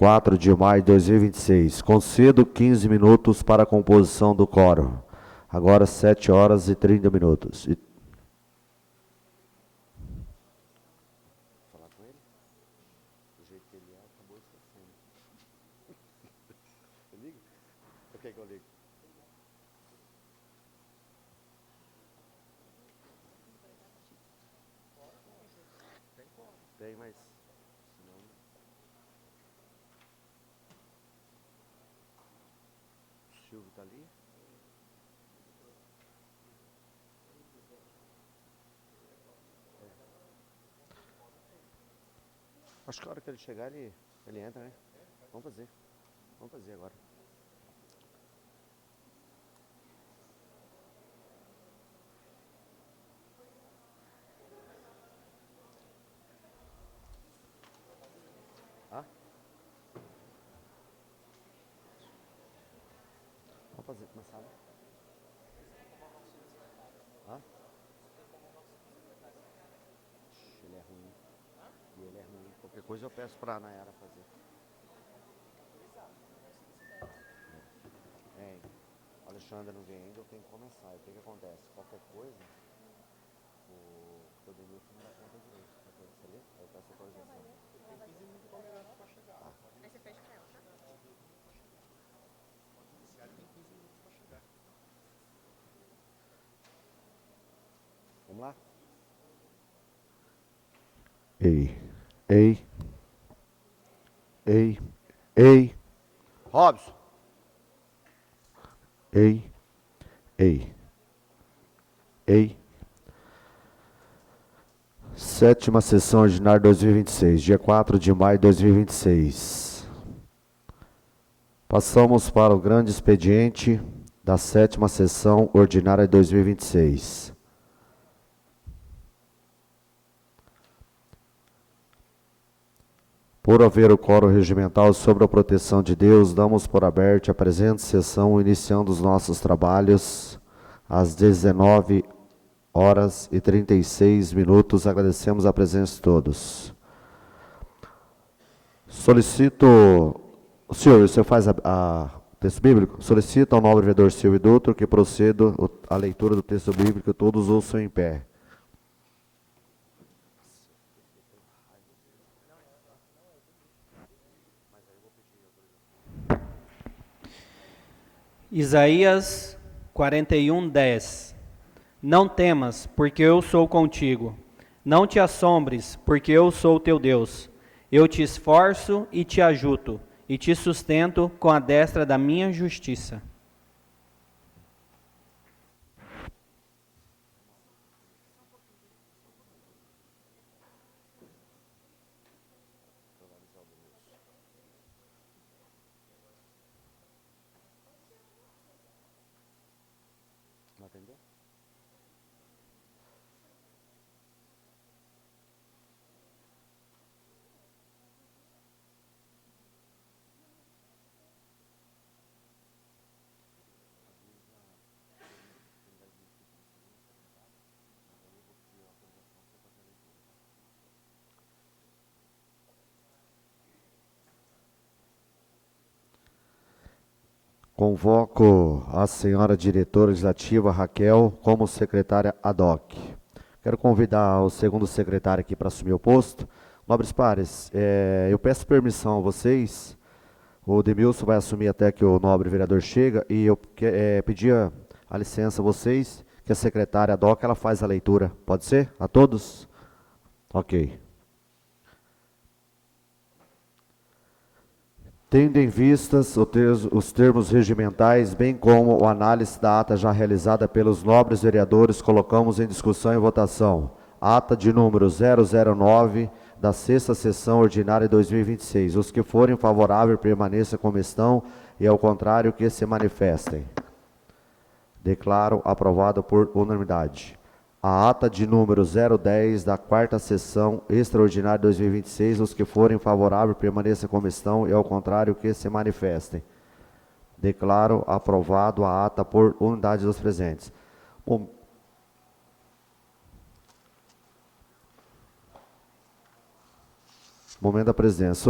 4 de maio de 2026. Concedo 15 minutos para a composição do quórum. Agora 7 horas e 30 minutos. Falar com ele? Do jeito que ele é, acabou esquecendo. Liga? O que eu ligo? Tem, mas senão... O Silvio está ali? Acho que a hora que ele chegar, ele entra, né? Vamos fazer agora. Ah? Vamos fazer, começar. Ah? Ele é ruim. E ele é ruim. Qualquer coisa eu peço pra Nayara fazer. É, o Alexandre não vem ainda, eu tenho que começar. E o que acontece? Qualquer coisa, o Denilson não dá conta direito. Você lê? Aí eu peço autorização. Tem 15 minutos pra chegar. Aí você fecha pra ela, tá? Tem 15 minutos pra chegar. Vamos lá? Ei. Robson. Ei. Sétima sessão ordinária 2026, dia 4 de maio de 2026. Passamos para o grande expediente da sétima sessão ordinária de 2026. Por haver o quórum regimental sobre a proteção de Deus, damos por aberta a presente sessão, iniciando os nossos trabalhos às 19 horas e 36 minutos. Agradecemos a presença de todos. Solicito, senhor, você faz o texto bíblico? Solicito ao nobre vereador Silvio Dutra que proceda a leitura do texto bíblico, todos ouçam em pé. Isaías 41:10. Não temas, porque eu sou contigo. Não te assombres, porque eu sou teu Deus. Eu te esforço e te ajudo, e te sustento com a destra da minha justiça. Não atendeu? Convoco a senhora diretora legislativa Raquel como secretária ad hoc. Quero convidar o segundo secretário aqui para assumir o posto. Nobres pares, eu peço permissão a vocês, o Demilson vai assumir até que o nobre vereador chega, e eu pedia a licença a vocês, que a secretária ad hoc ela faz a leitura. Pode ser? A todos? Ok. Tendo em vistas os termos regimentais, bem como a análise da ata já realizada pelos nobres vereadores, colocamos em discussão e votação ata de número 009 da sexta sessão ordinária de 2026. Os que forem favoráveis permaneçam como estão e, ao contrário, que se manifestem. Declaro aprovado por unanimidade. A ata de número 010 da quarta sessão extraordinária de 2026, os que forem favoráveis permaneçam como estão e, ao contrário, que se manifestem. Declaro aprovado a ata por unanimidade dos presentes. Bom, Momento da presidência.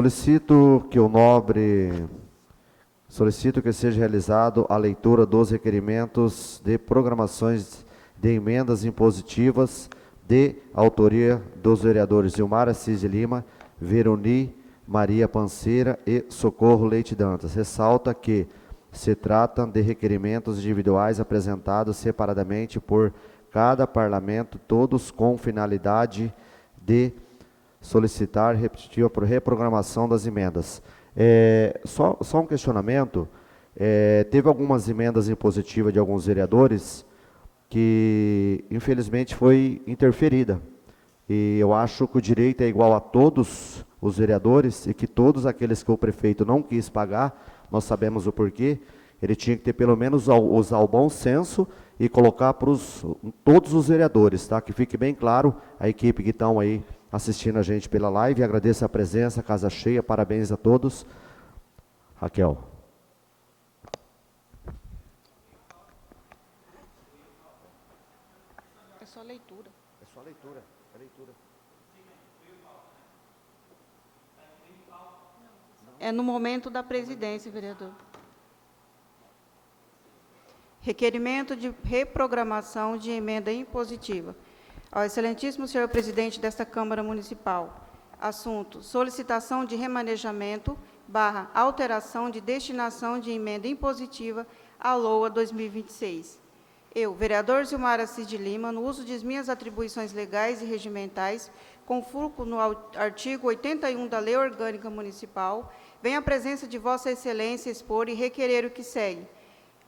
Solicito que seja realizado a leitura dos requerimentos de programações de emendas impositivas de autoria dos vereadores Gilmar Assis de Lima, Veroni Maria Panceira e Socorro Leite Dantas. Ressalta que se tratam de requerimentos individuais apresentados separadamente por cada parlamento, todos com finalidade de solicitar repetitiva por reprogramação das emendas. Só um questionamento, teve algumas emendas impositivas de alguns vereadores que, infelizmente, foi interferida. E eu acho que o direito é igual a todos os vereadores e que todos aqueles que o prefeito não quis pagar, nós sabemos o porquê, ele tinha que ter pelo menos usar o bom senso e colocar para todos os vereadores, tá? Que fique bem claro, a equipe que estão aí assistindo a gente pela live, agradeço a presença, casa cheia, parabéns a todos. Raquel. É só leitura. É só leitura, é leitura. É no momento da presidência, vereador. Requerimento de reprogramação de emenda impositiva. Ao excelentíssimo senhor presidente desta Câmara Municipal. Assunto: solicitação de remanejamento / alteração de destinação de emenda impositiva à LOA 2026. Eu, vereador Gilmar Assis de Lima, no uso de minhas atribuições legais e regimentais, com fulcro no artigo 81 da Lei Orgânica Municipal, venho à presença de Vossa Excelência expor e requerer o que segue.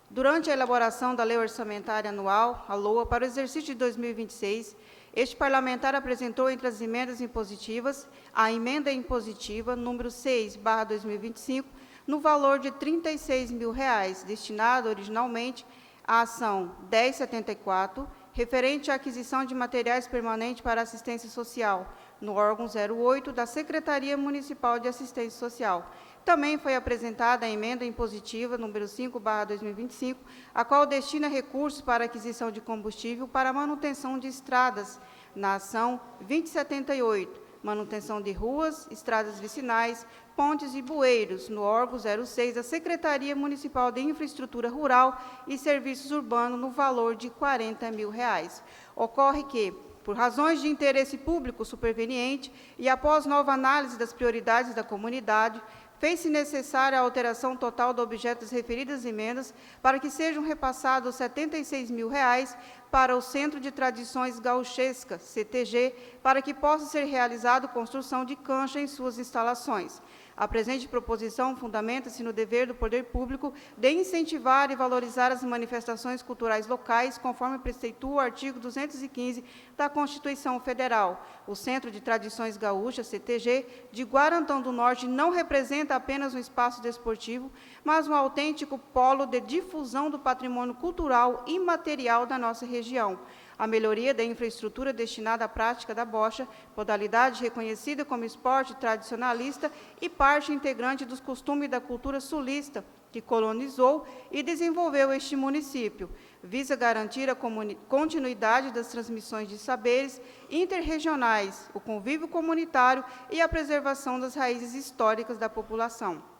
Durante a elaboração da Lei Orçamentária Anual, a LOA, para o exercício de 2026, este parlamentar apresentou entre as emendas impositivas a emenda impositiva número 6/2025, no valor de R$ 36.000, destinado originalmente à ação 1074, referente à aquisição de materiais permanentes para assistência social, no órgão 08 da Secretaria Municipal de Assistência Social. Também foi apresentada a emenda impositiva número 5/2025, a qual destina recursos para aquisição de combustível para manutenção de estradas, na ação 2078, manutenção de ruas, estradas vicinais, pontes e bueiros, no órgão 06 da Secretaria Municipal de Infraestrutura Rural e Serviços Urbanos, no valor de R$ 40.000. Ocorre que, por razões de interesse público superveniente e após nova análise das prioridades da comunidade, fez-se necessária a alteração total do objeto das referidas emendas para que sejam repassados R$ 76.000 para o Centro de Tradições Gauchescas, CTG, para que possa ser realizada construção de cancha em suas instalações. A presente proposição fundamenta-se no dever do poder público de incentivar e valorizar as manifestações culturais locais, conforme preceitua o artigo 215 da Constituição Federal. O Centro de Tradições Gaúchas, CTG, de Guarantã do Norte não representa apenas um espaço desportivo, mas um autêntico polo de difusão do patrimônio cultural e material da nossa região. A melhoria da infraestrutura destinada à prática da bocha, modalidade reconhecida como esporte tradicionalista e parte integrante dos costumes da cultura sulista, que colonizou e desenvolveu este município, visa garantir a continuidade das transmissões de saberes interregionais, o convívio comunitário e a preservação das raízes históricas da população.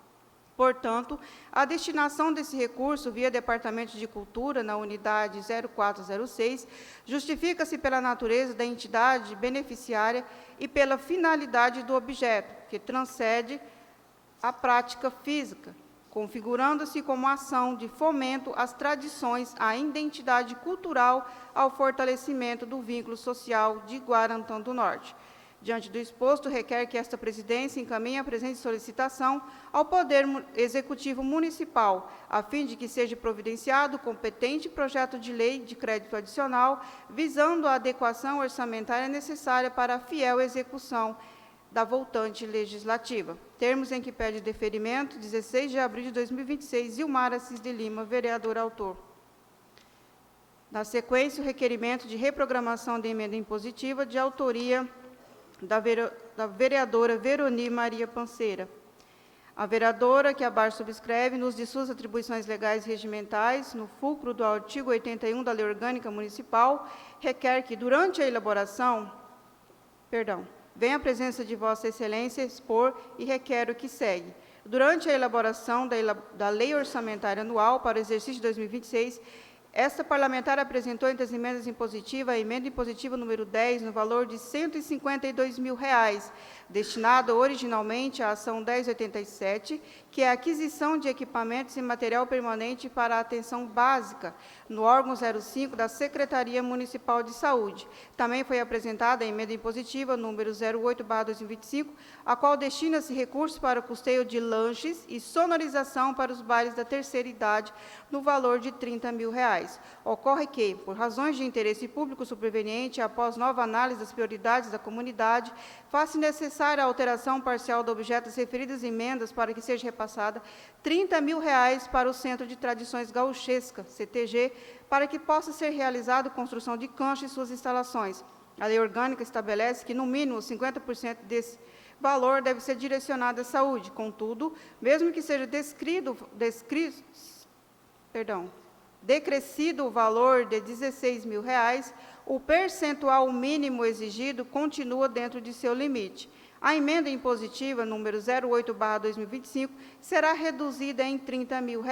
Portanto, a destinação desse recurso via Departamento de Cultura na unidade 0406 justifica-se pela natureza da entidade beneficiária e pela finalidade do objeto, que transcende a prática física, configurando-se como ação de fomento às tradições, à identidade cultural, ao fortalecimento do vínculo social de Guarantã do Norte. Diante do exposto, requer que esta presidência encaminhe a presente solicitação ao Poder Executivo Municipal, a fim de que seja providenciado o competente projeto de lei de crédito adicional, visando a adequação orçamentária necessária para a fiel execução da voltante legislativa. Termos em que pede deferimento, 16 de abril de 2026, Gilmar Assis de Lima, vereador autor. Na sequência, o requerimento de reprogramação de emenda impositiva de autoria da vereadora Veroni Maria Panceira. A vereadora, que abaixo subscreve, nos de suas atribuições legais e regimentais, no fulcro do artigo 81 da Lei Orgânica Municipal, requer que, durante a elaboração, Venho à presença de Vossa Excelência expor e requero que segue. Durante a elaboração da Lei Orçamentária Anual para o exercício de 2026, esta parlamentar apresentou entre as emendas impositivas a emenda impositiva número 10, no valor de R$ 152 mil, destinado originalmente à ação 1087, que é a aquisição de equipamentos e material permanente para a atenção básica, no órgão 05 da Secretaria Municipal de Saúde. Também foi apresentada a emenda impositiva número 08/2025, a qual destina-se recursos para o custeio de lanches e sonorização para os bailes da terceira idade, no valor de R$ 30 mil. Ocorre que, por razões de interesse público superveniente, após nova análise das prioridades da comunidade, faz-se necessária a alteração parcial do objeto das referidas emendas para que seja repassada R$ 30 mil para o Centro de Tradições Gauchescas, CTG, para que possa ser realizada a construção de cancha e suas instalações. A lei orgânica estabelece que, no mínimo, 50% desse valor deve ser direcionado à saúde. Contudo, mesmo que seja decrescido o valor de R$ 16 mil, o percentual mínimo exigido continua dentro de seu limite. A emenda impositiva número 08/2025 será reduzida em R$ 30 mil.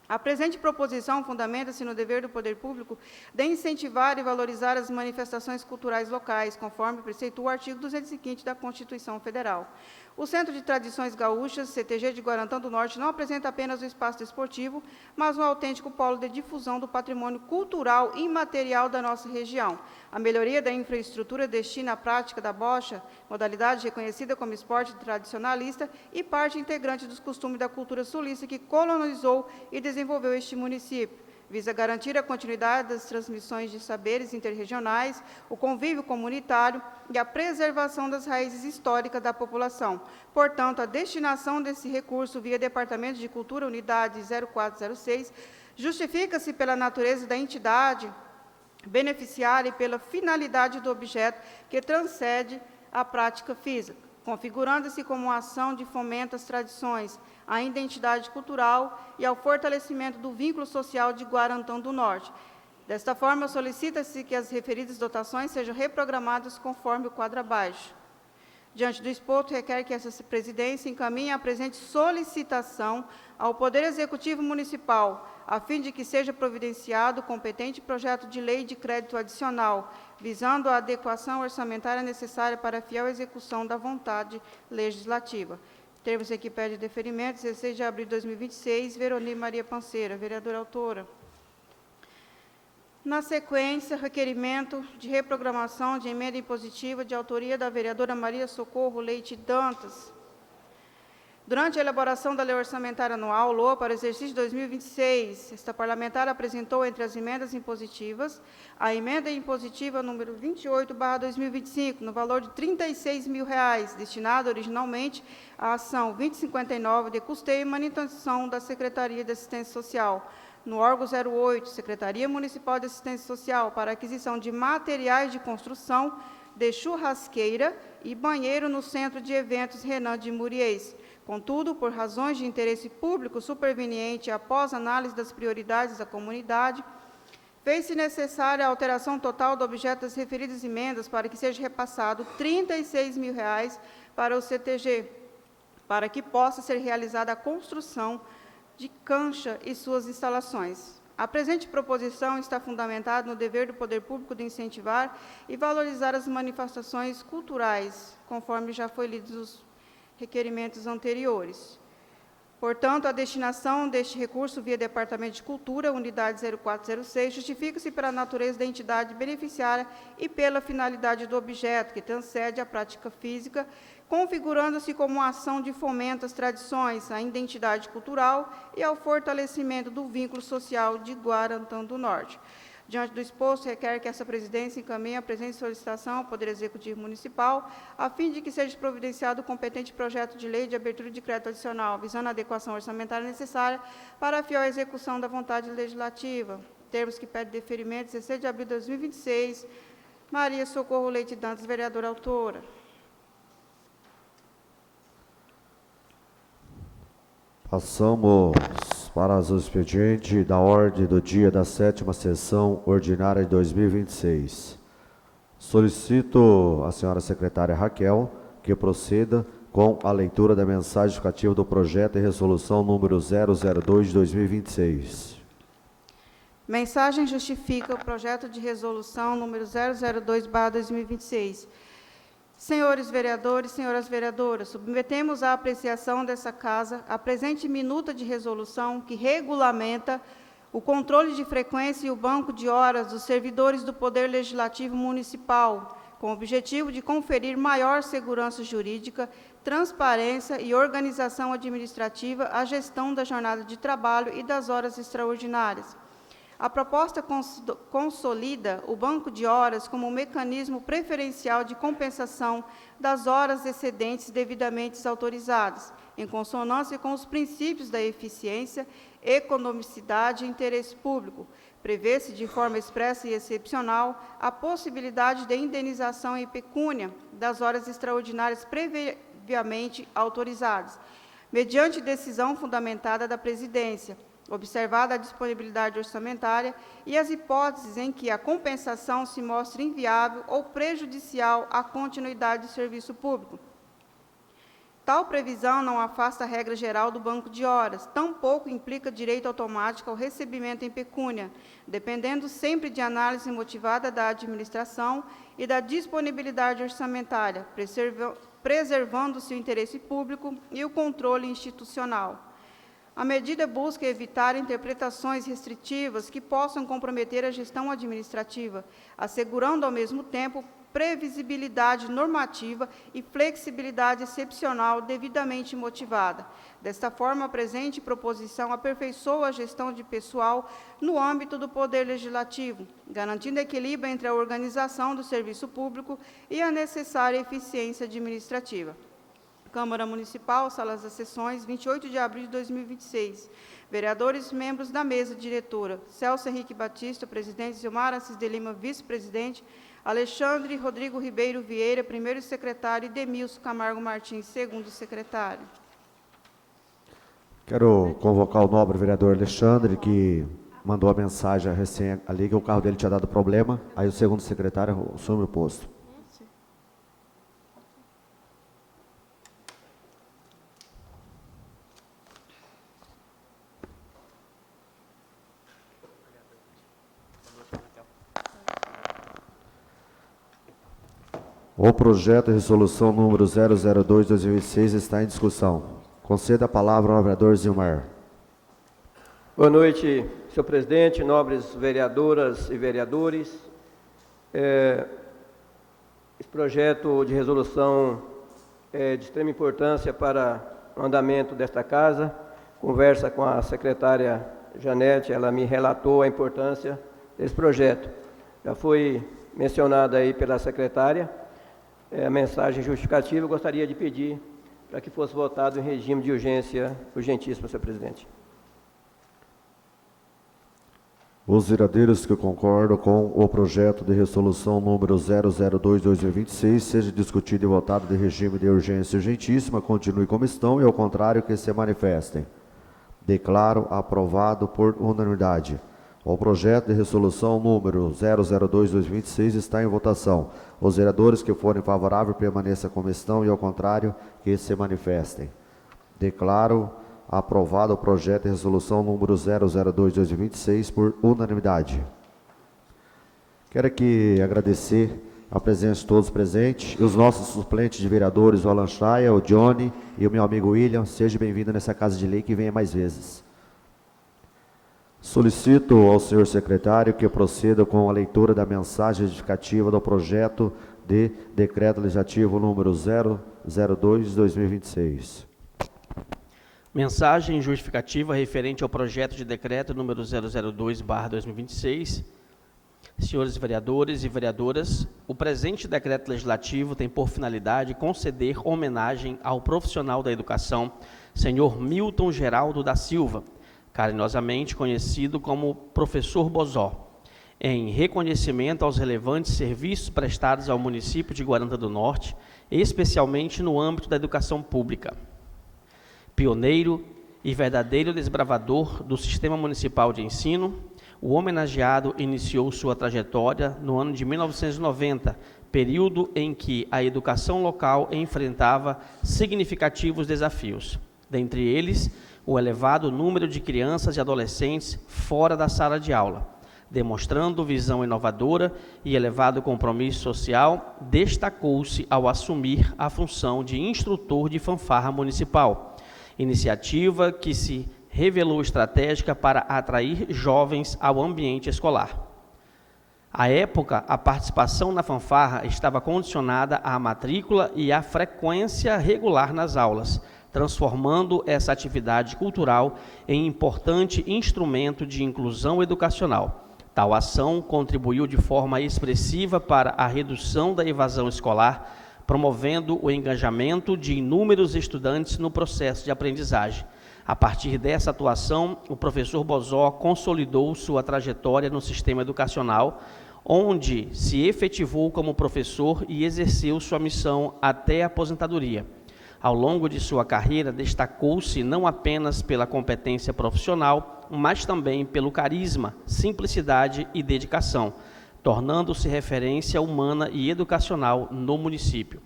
A presente proposição fundamenta-se no dever do poder público de incentivar e valorizar as manifestações culturais locais, conforme preceitua o artigo 215 da Constituição Federal. O Centro de Tradições Gaúchas, CTG de Guarantã do Norte, não apresenta apenas o espaço desportivo, mas um autêntico polo de difusão do patrimônio cultural e imaterial da nossa região. A melhoria da infraestrutura destina à prática da bocha, modalidade reconhecida como esporte tradicionalista e parte integrante dos costumes da cultura sulista que colonizou e desenvolveu este município. Visa garantir a continuidade das transmissões de saberes interregionais, o convívio comunitário e a preservação das raízes históricas da população. Portanto, a destinação desse recurso via Departamento de Cultura, Unidade 0406, justifica-se pela natureza da entidade beneficiária e pela finalidade do objeto que transcende a prática física, configurando-se como uma ação de fomento às tradições, à identidade cultural e ao fortalecimento do vínculo social de Guarantã do Norte. Desta forma, solicita-se que as referidas dotações sejam reprogramadas conforme o quadro abaixo. Diante do exposto, requer que essa presidência encaminhe a presente solicitação ao Poder Executivo Municipal, a fim de que seja providenciado o competente projeto de lei de crédito adicional, visando a adequação orçamentária necessária para a fiel execução da vontade legislativa. Termos aqui pede deferimento, 16 de abril de 2026, Veroni Maria Panceira, vereadora autora. Na sequência, requerimento de reprogramação de emenda impositiva de autoria da vereadora Maria Socorro Leite Dantas. Durante a elaboração da Lei Orçamentária Anual, LOA, para o exercício de 2026, esta parlamentar apresentou entre as emendas impositivas a emenda impositiva número 28/2025, no valor de R$ 36 mil, destinada originalmente à ação 2059 de custeio e manutenção da Secretaria de Assistência Social, no órgão 08, Secretaria Municipal de Assistência Social, para aquisição de materiais de construção de churrasqueira e banheiro no Centro de Eventos Renan de Muriez. Contudo, por razões de interesse público superveniente após análise das prioridades da comunidade, fez-se necessária a alteração total do objeto das referidas emendas para que seja repassado R$ 36 mil para o CTG, para que possa ser realizada a construção de cancha e suas instalações. A presente proposição está fundamentada no dever do poder público de incentivar e valorizar as manifestações culturais, conforme já foi lido os requerimentos anteriores. Portanto, a destinação deste recurso via Departamento de Cultura, Unidade 0406, justifica-se pela natureza da entidade beneficiária e pela finalidade do objeto, que transcende a prática física, configurando-se como uma ação de fomento às tradições, à identidade cultural e ao fortalecimento do vínculo social de Guarantã do Norte. Diante do exposto, requer que essa presidência encaminhe a presente solicitação ao Poder Executivo Municipal, a fim de que seja providenciado o competente projeto de lei de abertura de crédito adicional, visando a adequação orçamentária necessária para a fiel execução da vontade legislativa. Termos que pede deferimento, 16 de abril de 2026, Maria Socorro Leite Dantas, vereadora autora. Passamos para os expedientes da ordem do dia da 7ª sessão ordinária de 2026. Solicito a senhora secretária Raquel que proceda com a leitura da mensagem justificativa do projeto de resolução número 002 de 2026. Mensagem justifica o projeto de resolução número 002/2026. Senhores vereadores, senhoras vereadoras, submetemos à apreciação dessa Casa a presente minuta de resolução que regulamenta o controle de frequência e o banco de horas dos servidores do Poder Legislativo Municipal, com o objetivo de conferir maior segurança jurídica, transparência e organização administrativa à gestão da jornada de trabalho e das horas extraordinárias. A proposta consolida o banco de horas como um mecanismo preferencial de compensação das horas excedentes devidamente autorizadas, em consonância com os princípios da eficiência, economicidade e interesse público. Prevê-se de forma expressa e excepcional a possibilidade de indenização em pecúnia das horas extraordinárias previamente autorizadas, mediante decisão fundamentada da Presidência, observada a disponibilidade orçamentária e as hipóteses em que a compensação se mostre inviável ou prejudicial à continuidade do serviço público. Tal previsão não afasta a regra geral do banco de horas, tampouco implica direito automático ao recebimento em pecúnia, dependendo sempre de análise motivada da administração e da disponibilidade orçamentária, preservando-se o interesse público e o controle institucional. A medida busca evitar interpretações restritivas que possam comprometer a gestão administrativa, assegurando, ao mesmo tempo, previsibilidade normativa e flexibilidade excepcional devidamente motivada. Desta forma, a presente proposição aperfeiçoa a gestão de pessoal no âmbito do Poder Legislativo, garantindo equilíbrio entre a organização do serviço público e a necessária eficiência administrativa. Câmara Municipal, Salas das Sessões, 28 de abril de 2026. Vereadores, membros da mesa diretora: Celso Henrique Batista, presidente; Zilmar Assis de Lima, vice-presidente; Alexandre Rodrigo Ribeiro Vieira, primeiro secretário; e Demilson Camargo Martins, segundo secretário. Quero convocar o nobre vereador Alexandre, que mandou a mensagem recém ali que o carro dele tinha dado problema, aí o segundo secretário assume o posto. O projeto de resolução número 002/2026 está em discussão. Conceda a palavra ao vereador Zilmar. Boa noite, senhor presidente, nobres vereadoras e vereadores. Esse projeto de resolução é de extrema importância para o andamento desta casa. Conversa com a secretária Janete, ela me relatou a importância desse projeto. Já foi mencionada aí pela secretária a mensagem justificativa. Eu gostaria de pedir para que fosse votado em regime de urgência urgentíssima, senhor presidente. Os vereadores que concordam com o projeto de resolução número 002/2026 seja discutido e votado de regime de urgência urgentíssima, continue como estão, e ao contrário que se manifestem. Declaro aprovado por unanimidade. O projeto de resolução número 002/2026 está em votação. Os vereadores que forem favoráveis permaneçam como estão, e ao contrário que se manifestem. Declaro aprovado o projeto de resolução número 002/2026 por unanimidade. Quero aqui agradecer a presença de todos presentes e os nossos suplentes de vereadores, o Alan Chaia, o Johnny e o meu amigo William. Seja bem-vindo nessa casa de lei, que venha mais vezes. Solicito ao senhor secretário que proceda com a leitura da mensagem justificativa do projeto de decreto legislativo número 002/2026. Mensagem justificativa referente ao projeto de decreto número 002/2026. Senhores vereadores e vereadoras, o presente decreto legislativo tem por finalidade conceder homenagem ao profissional da educação, senhor Milton Geraldo da Silva, carinhosamente conhecido como Professor Bozó, em reconhecimento aos relevantes serviços prestados ao município de Guaranda do Norte, especialmente no âmbito da educação pública. Pioneiro e verdadeiro desbravador do sistema municipal de ensino, o homenageado iniciou sua trajetória no ano de 1990, período em que a educação local enfrentava significativos desafios. Dentre eles, o elevado número de crianças e adolescentes fora da sala de aula. Demonstrando visão inovadora e elevado compromisso social, destacou-se ao assumir a função de instrutor de fanfarra municipal, iniciativa que se revelou estratégica para atrair jovens ao ambiente escolar. À época, a participação na fanfarra estava condicionada à matrícula e à frequência regular nas aulas, transformando essa atividade cultural em importante instrumento de inclusão educacional. Tal ação contribuiu de forma expressiva para a redução da evasão escolar, promovendo o engajamento de inúmeros estudantes no processo de aprendizagem. A partir dessa atuação, o professor Bozó consolidou sua trajetória no sistema educacional, onde se efetivou como professor e exerceu sua missão até a aposentadoria. Ao longo de sua carreira, destacou-se não apenas pela competência profissional, mas também pelo carisma, simplicidade e dedicação, tornando-se referência humana e educacional no município.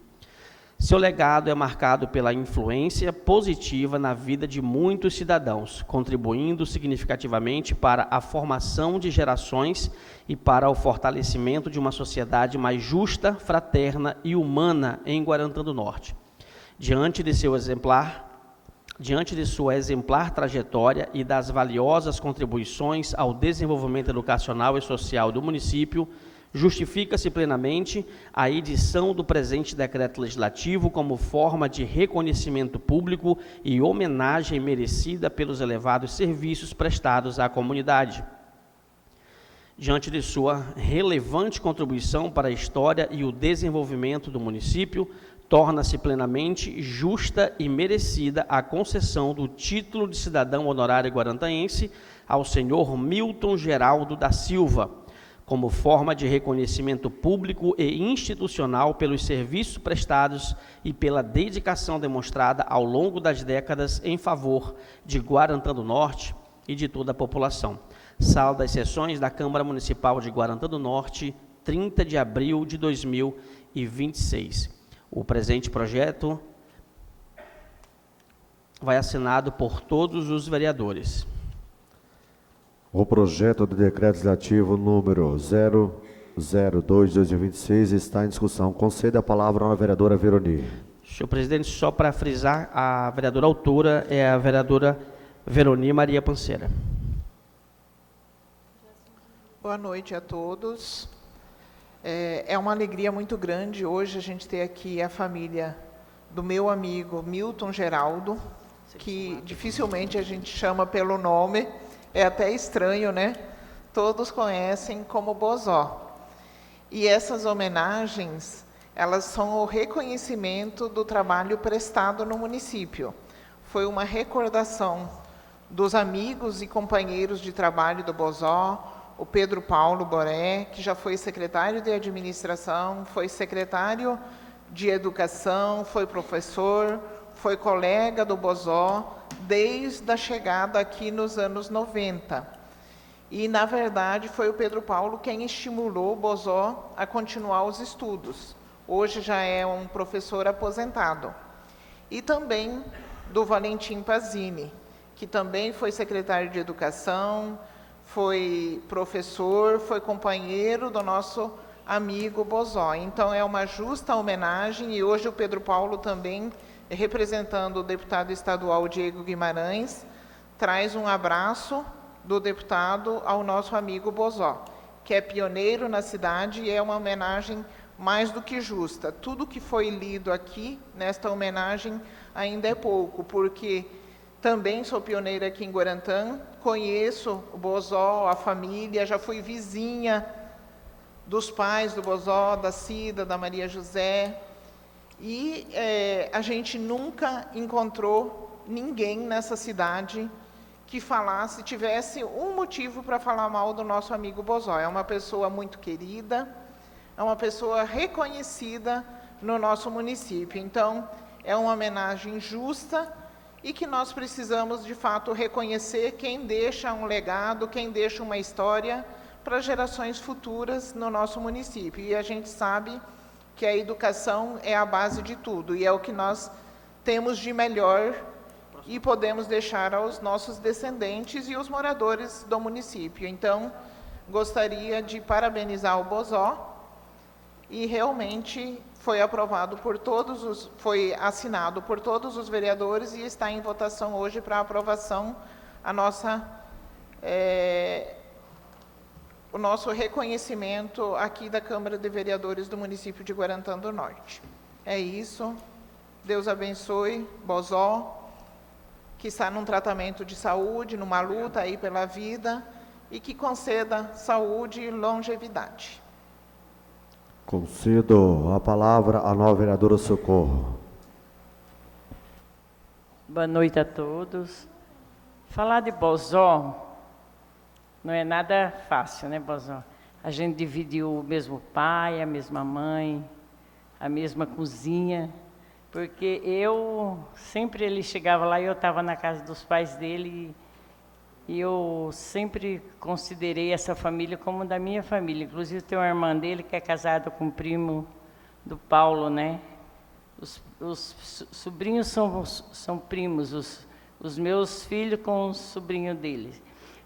Seu legado é marcado pela influência positiva na vida de muitos cidadãos, contribuindo significativamente para a formação de gerações e para o fortalecimento de uma sociedade mais justa, fraterna e humana em Guarantã do Norte. Diante de sua exemplar trajetória e das valiosas contribuições ao desenvolvimento educacional e social do município, justifica-se plenamente a edição do presente decreto legislativo como forma de reconhecimento público e homenagem merecida pelos elevados serviços prestados à comunidade. Diante de sua relevante contribuição para a história e o desenvolvimento do município, torna-se plenamente justa e merecida a concessão do título de cidadão honorário guarantaense ao senhor Milton Geraldo da Silva, como forma de reconhecimento público e institucional pelos serviços prestados e pela dedicação demonstrada ao longo das décadas em favor de Guarantã do Norte e de toda a população. Sala das Sessões da Câmara Municipal de Guarantã do Norte, 30 de abril de 2026. O presente projeto vai assinado por todos os vereadores. O projeto de decreto legislativo número 002/2026 está em discussão. Conceda a palavra à vereadora Veroni. Senhor presidente, só para frisar, a vereadora autora é a vereadora Veroni Maria Panceira. Boa noite a todos. É uma alegria muito grande hoje a gente ter aqui a família do meu amigo Milton Geraldo, que dificilmente a gente chama pelo nome, é até estranho, né? Todos conhecem como Bozó. E essas homenagens, elas são o reconhecimento do trabalho prestado no município. Foi uma recordação dos amigos e companheiros de trabalho do Bozó, o Pedro Paulo Boré, que já foi secretário de administração, foi secretário de educação, foi professor, foi colega do Bozó desde a chegada aqui nos anos 90. E, na verdade, foi o Pedro Paulo quem estimulou o Bozó a continuar os estudos. Hoje já é um professor aposentado. E também do Valentim Pazini, que também foi secretário de educação, foi professor, foi companheiro do nosso amigo Bozó. Então, é uma justa homenagem, e hoje o Pedro Paulo também, representando o deputado estadual Diego Guimarães, traz um abraço do deputado ao nosso amigo Bozó, que é pioneiro na cidade, e é uma homenagem mais do que justa. Tudo que foi lido aqui, nesta homenagem, ainda é pouco, porque também sou pioneira aqui em Guarantã, conheço o Bozó, a família, já fui vizinha dos pais do Bozó, da Cida, da Maria José, e a gente nunca encontrou ninguém nessa cidade que falasse, tivesse um motivo para falar mal do nosso amigo Bozó. É uma pessoa muito querida, é uma pessoa reconhecida no nosso município. Então, é uma homenagem justa e que nós precisamos, de fato, reconhecer quem deixa um legado, quem deixa uma história para gerações futuras no nosso município. E a gente sabe que a educação é a base de tudo, e é o que nós temos de melhor e podemos deixar aos nossos descendentes e os moradores do município. Então, gostaria de parabenizar o Bozó, e realmente foi aprovado por foi assinado por todos os vereadores e está em votação hoje para aprovação o nosso reconhecimento aqui da Câmara de Vereadores do município de Guarantã do Norte. É isso. Deus abençoe Bozó, que está num tratamento de saúde, numa luta aí pela vida, e que conceda saúde e longevidade. Concedo a palavra à nova vereadora Socorro. Boa noite a todos. Falar de Bozó não é nada fácil, né, Bozó? A gente dividiu o mesmo pai, a mesma mãe, a mesma cozinha, porque sempre ele chegava lá e eu estava na casa dos pais dele, e eu sempre considerei essa família como da minha família. Inclusive tem uma irmã dele que é casada com o primo do Paulo, né? Os sobrinhos são primos, os meus filhos com os sobrinhos deles.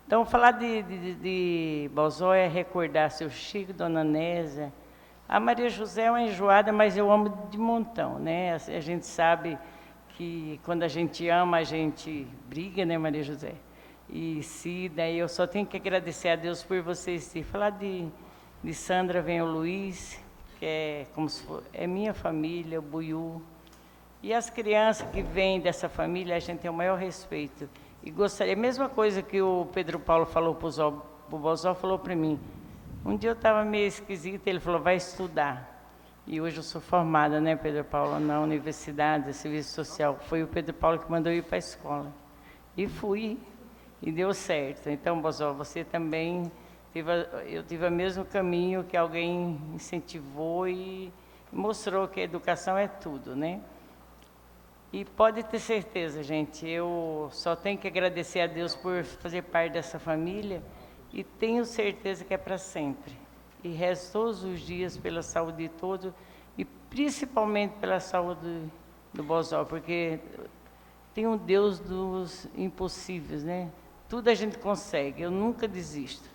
Então, falar de Bozó é recordar seu Chico, Dona Nésia. A Maria José é uma enjoada, mas eu amo de montão, né? A gente sabe que quando a gente ama, a gente briga, né, Maria José? E Cida, eu só tenho que agradecer a Deus por vocês. Falar de Sandra, vem o Luiz, que é como se for, é minha família, o Buiú. E as crianças que vêm dessa família, a gente tem o maior respeito. E gostaria, a mesma coisa que o Pedro Paulo falou para o Bozó, falou para mim. Um dia eu estava meio esquisita, ele falou, vai estudar. E hoje eu sou formada, né, Pedro Paulo, na Universidade de Serviço Social. Foi o Pedro Paulo que mandou eu ir para a escola. E fui, e deu certo. Então, Bozó, você também eu tive o mesmo caminho que alguém incentivou e mostrou que a educação é tudo, né? E pode ter certeza, gente, eu só tenho que agradecer a Deus por fazer parte dessa família e tenho certeza que é para sempre. E rezo todos os dias pela saúde de todos e principalmente pela saúde do Bozó, porque tem um Deus dos impossíveis, né? Tudo a gente consegue, eu nunca desisto.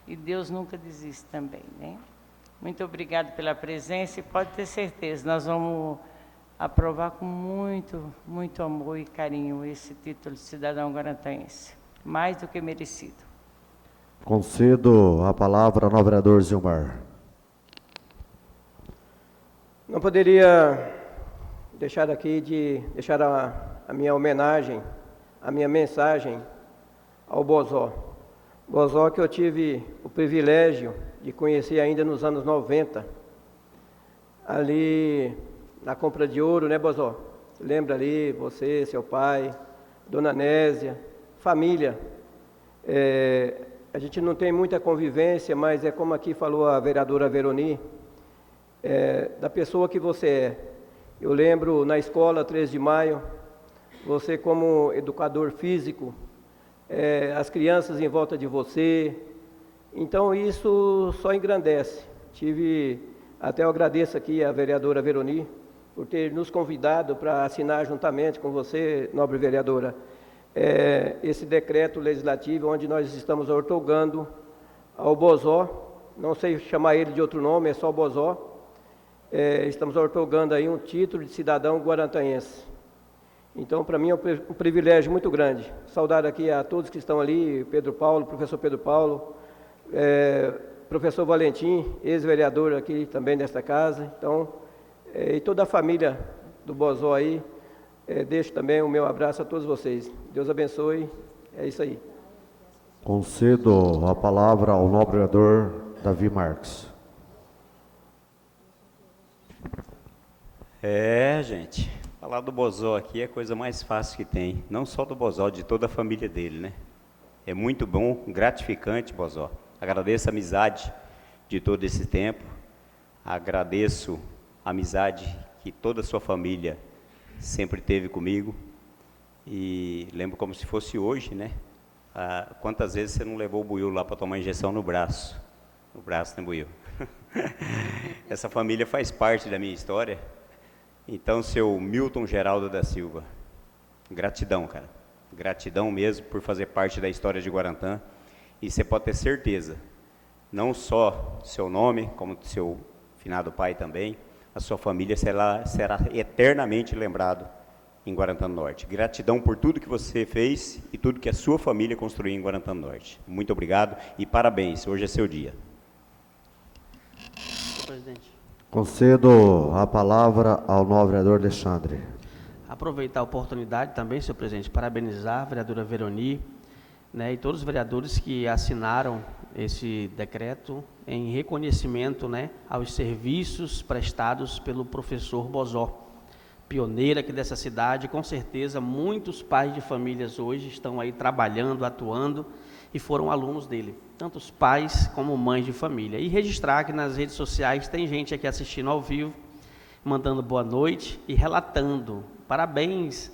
E Deus nunca desiste também, né? Muito obrigado pela presença e pode ter certeza, nós vamos aprovar com muito, muito amor e carinho esse título de cidadão guarantaense, mais do que merecido. Concedo a palavra ao novo vereador Zilmar. Não poderia deixar a minha homenagem, a minha mensagem ao Bozó. Bozó que eu tive o privilégio de conhecer ainda nos anos 90, ali na Compra de Ouro, né, Bozó? Lembra ali, você, seu pai, Dona Nésia, família. A gente não tem muita convivência, mas é como aqui falou a vereadora Veroni, da pessoa que você é. Eu lembro na escola 13 de maio, você como educador físico, as crianças em volta de você. Então isso só engrandece. Até eu agradeço aqui a vereadora Veroni por ter nos convidado para assinar juntamente com você, nobre vereadora, esse decreto legislativo onde nós estamos outorgando ao Bozó, não sei chamar ele de outro nome, é só Bozó, estamos outorgando aí um título de cidadão guarantaense. Então, para mim é um privilégio muito grande. Saudar aqui a todos que estão ali, Pedro Paulo, professor Pedro Paulo, professor Valentim, ex-vereador aqui também desta casa. Então, e toda a família do Bozó aí, deixo também o meu abraço a todos vocês. Deus abençoe, é isso aí. Concedo a palavra ao nobre vereador Davi Marques. Gente, falar do Bozó aqui é a coisa mais fácil que tem, não só do Bozó, de toda a família dele, né? É muito bom, gratificante, Bozó. Agradeço a amizade de todo esse tempo, agradeço a amizade que toda a sua família sempre teve comigo E lembro como se fosse hoje, né? Quantas vezes você não levou o Buiu lá para tomar injeção no braço? No braço, né, Buiu? Essa família faz parte da minha história. Então, seu Milton Geraldo da Silva, gratidão, cara. Gratidão mesmo por fazer parte da história de Guarantã. E você pode ter certeza, não só seu nome, como seu finado pai também, a sua família será eternamente lembrado em Guarantã do Norte. Gratidão por tudo que você fez e tudo que a sua família construiu em Guarantã do Norte. Muito obrigado e parabéns, hoje é seu dia. Presidente. Concedo a palavra ao novo vereador Alexandre. Aproveitar a oportunidade também, senhor presidente, parabenizar a vereadora Veroni, né, e todos os vereadores que assinaram esse decreto em reconhecimento, né, aos serviços prestados pelo professor Bozó, pioneiro aqui dessa cidade. Com certeza muitos pais de famílias hoje estão aí trabalhando, atuando e foram alunos dele, tanto os pais como mães de família. E registrar que nas redes sociais tem gente aqui assistindo ao vivo, mandando boa noite e relatando: parabéns,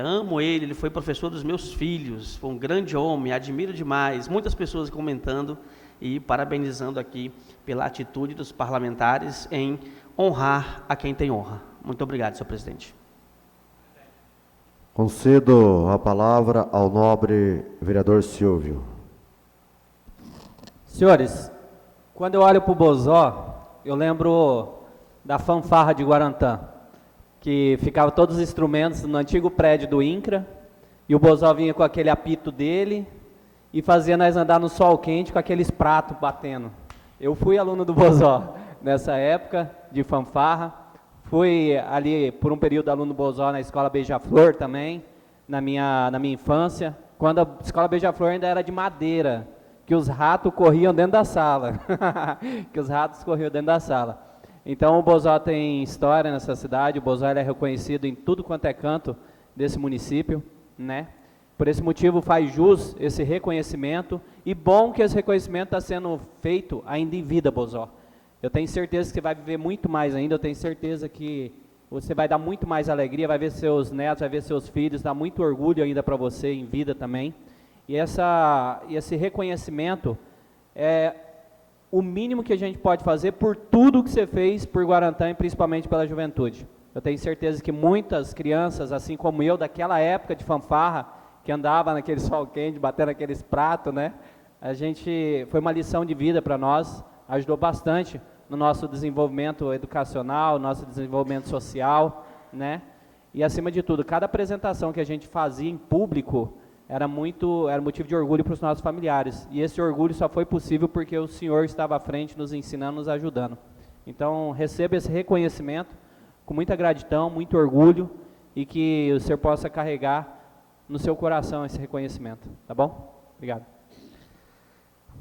amo ele foi professor dos meus filhos, foi um grande homem, admiro demais. Muitas pessoas comentando e parabenizando aqui pela atitude dos parlamentares em honrar a quem tem honra. Muito obrigado, senhor presidente. Concedo a palavra ao nobre vereador Silvio. Senhores, quando eu olho para o Bozó, eu lembro da fanfarra de Guarantã, que ficava todos os instrumentos no antigo prédio do INCRA, e o Bozó vinha com aquele apito dele e fazia nós andar no sol quente com aqueles pratos batendo. Eu fui aluno do Bozó nessa época de fanfarra, fui ali por um período aluno do Bozó na Escola Beija-Flor também, na minha infância, quando a Escola Beija-Flor ainda era de madeira, que os ratos corriam dentro da sala, Então o Bozó tem história nessa cidade, o Bozó é reconhecido em tudo quanto é canto desse município, né? Por esse motivo faz jus esse reconhecimento, e bom que esse reconhecimento está sendo feito ainda em vida, Bozó. Eu tenho certeza que você vai viver muito mais ainda, eu tenho certeza que você vai dar muito mais alegria, vai ver seus netos, vai ver seus filhos, dá muito orgulho ainda para você em vida também. E esse reconhecimento é o mínimo que a gente pode fazer por tudo que você fez por Guarantã e principalmente pela juventude. Eu tenho certeza que muitas crianças, assim como eu, daquela época de fanfarra, que andava naquele sol quente, batendo aqueles pratos, né? Foi uma lição de vida para nós, ajudou bastante no nosso desenvolvimento educacional, nosso desenvolvimento social, né? E acima de tudo, cada apresentação que a gente fazia em público era motivo de orgulho para os nossos familiares. E esse orgulho só foi possível porque o senhor estava à frente, nos ensinando, nos ajudando. Então, receba esse reconhecimento com muita gratidão, muito orgulho, e que o senhor possa carregar no seu coração esse reconhecimento. Tá bom? Obrigado.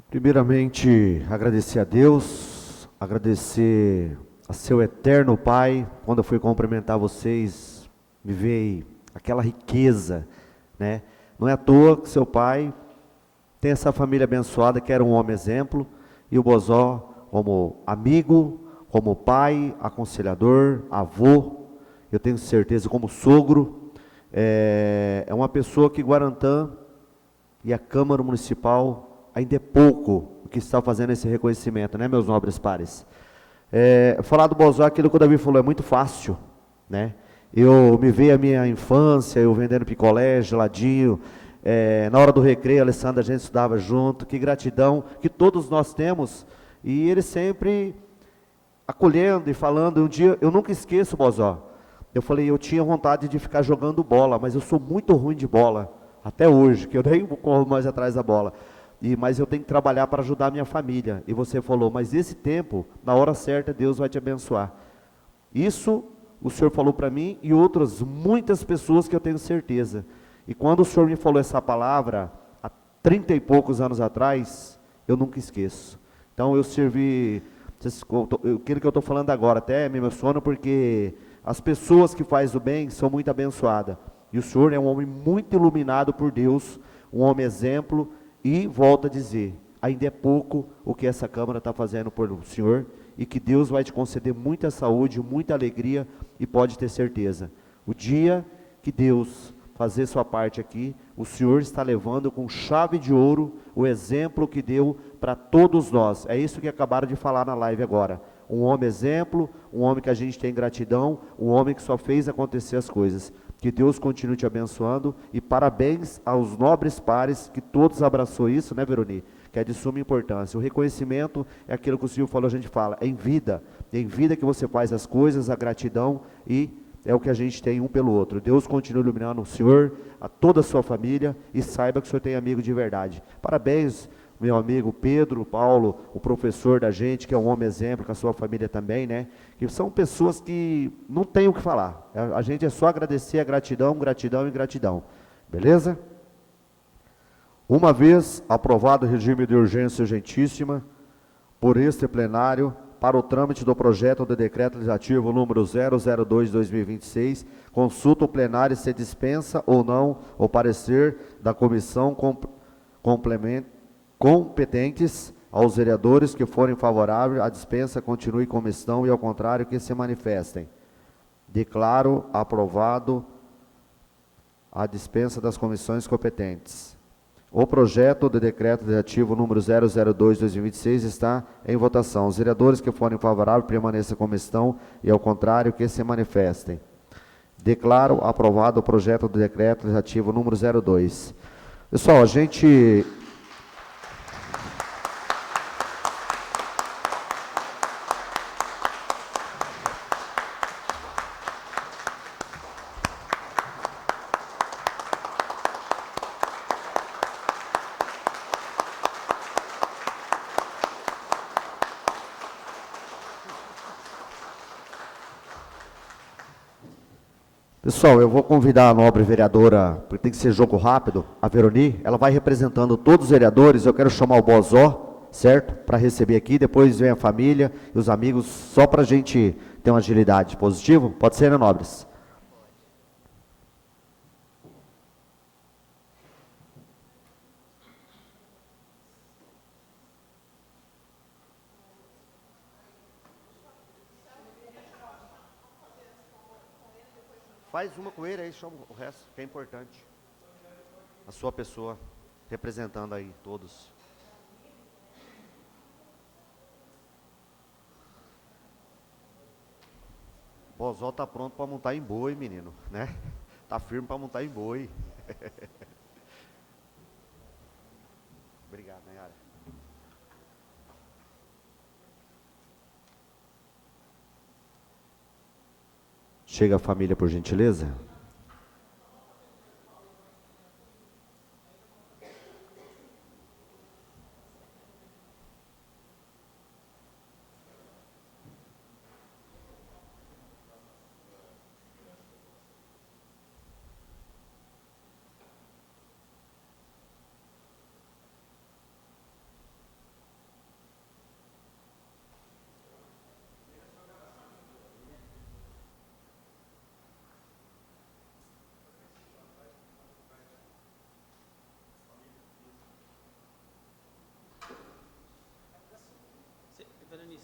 Primeiramente, agradecer a Deus, agradecer a seu eterno Pai. Quando eu fui cumprimentar vocês, me veio aquela riqueza, né? Não é à toa que seu pai tem essa família abençoada, que era um homem exemplo, e o Bozó, como amigo, como pai, aconselhador, avô, eu tenho certeza, como sogro, é uma pessoa que Guarantã e a Câmara Municipal ainda é pouco o que está fazendo esse reconhecimento, né, meus nobres pares? Falar do Bozó, aquilo que o Davi falou, é muito fácil, né? Eu me vejo a minha infância, eu vendendo picolé, geladinho, na hora do recreio, a Alessandra, a gente estudava junto. Que gratidão que todos nós temos, e ele sempre acolhendo e falando. Um dia, eu nunca esqueço, Bozó, eu falei, eu tinha vontade de ficar jogando bola, mas eu sou muito ruim de bola, até hoje, que eu nem corro mais atrás da bola, mas eu tenho que trabalhar para ajudar a minha família. E você falou, mas esse tempo, na hora certa, Deus vai te abençoar. Isso o senhor falou para mim e outras muitas pessoas que eu tenho certeza. E quando o senhor me falou essa palavra, há 30 e poucos anos atrás, eu nunca esqueço. Então eu servi, aquilo que eu estou falando agora, até me emociono, porque as pessoas que fazem o bem são muito abençoadas. E o senhor é um homem muito iluminado por Deus, um homem exemplo, e volto a dizer, ainda é pouco o que essa Câmara está fazendo por o senhor, e que Deus vai te conceder muita saúde, muita alegria, e pode ter certeza, o dia que Deus fazer sua parte aqui, o Senhor está levando com chave de ouro o exemplo que deu para todos nós. É isso que acabaram de falar na live agora. Um homem exemplo, um homem que a gente tem gratidão, um homem que só fez acontecer as coisas. Que Deus continue te abençoando e parabéns aos nobres pares que todos abraçou isso, né, Veroni? Que é de suma importância. O reconhecimento é aquilo que o Silvio falou, a gente fala, é em vida que você faz as coisas, a gratidão, e é o que a gente tem um pelo outro. Deus continue iluminando o Senhor, a toda a sua família, e saiba que o Senhor tem amigo de verdade. Parabéns, meu amigo Pedro, Paulo, o professor da gente, que é um homem exemplo, com a sua família também, né? Que são pessoas que não tem o que falar. A gente é só agradecer a gratidão, gratidão e gratidão. Beleza? Uma vez aprovado o regime de urgência urgentíssima, por este plenário, para o trâmite do projeto de decreto legislativo número 002/2026, consulta o plenário se dispensa ou não o parecer da comissão competentes aos vereadores que forem favoráveis, a dispensa continue comissão e, ao contrário, que se manifestem. Declaro aprovado a dispensa das comissões competentes. O projeto de decreto legislativo número 002/2026 está em votação. Os vereadores que forem favoráveis permaneçam como estão e, ao contrário, que se manifestem. Declaro aprovado o projeto de decreto legislativo número 02. Pessoal, a gente... Pessoal, eu vou convidar a nobre vereadora, porque tem que ser jogo rápido, a Veroni, ela vai representando todos os vereadores, eu quero chamar o Bozó, certo? Para receber aqui, depois vem a família e os amigos, só para a gente ter uma agilidade. Positivo? Pode ser, né, nobres? Faz uma com ele aí, chama o resto, que é importante. A sua pessoa, representando aí todos. Bozó tá pronto para montar em boi, menino, né? Tá firme para montar em boi. Obrigado, Nayara. Chega a família, por gentileza.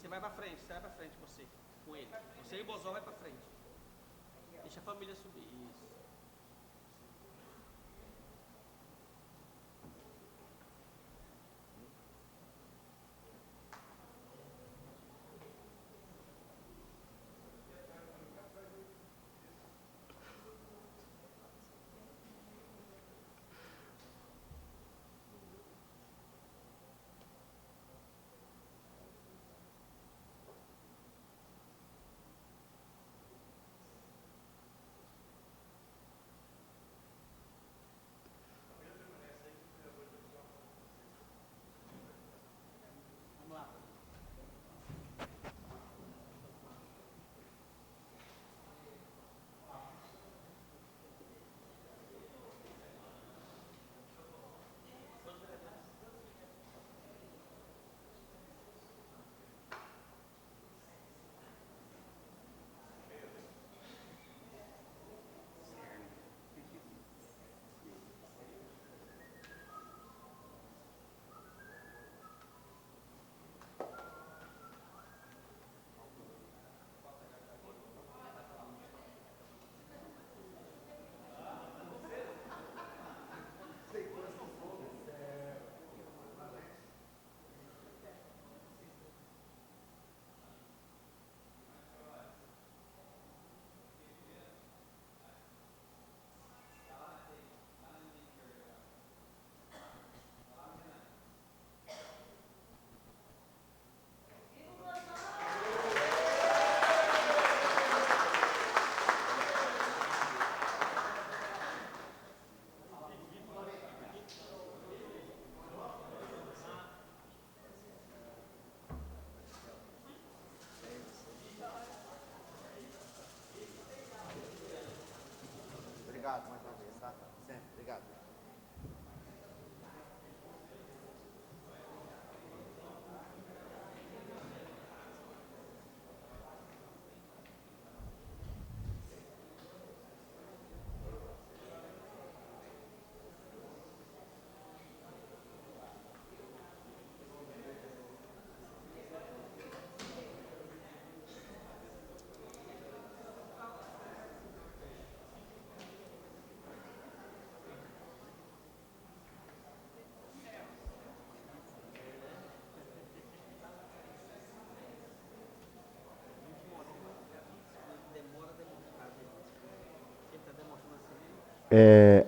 Você vai pra frente, você, com ele. Você e o Bozó vai pra frente. Deixa a família subir. Isso.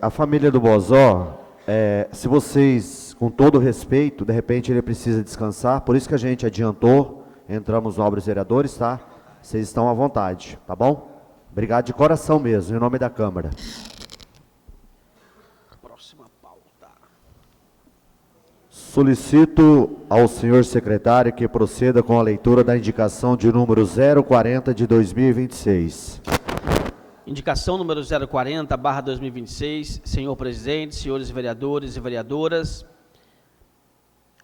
A família do Bozó, se vocês, com todo respeito, de repente ele precisa descansar, por isso que a gente adiantou, entramos nobres vereadores, tá? Vocês estão à vontade, tá bom? Obrigado de coração mesmo, em nome da Câmara. Próxima pauta. Solicito ao senhor secretário que proceda com a leitura da indicação de número 040 de 2026. Indicação número 040/2026. Senhor presidente, senhores vereadores e vereadoras,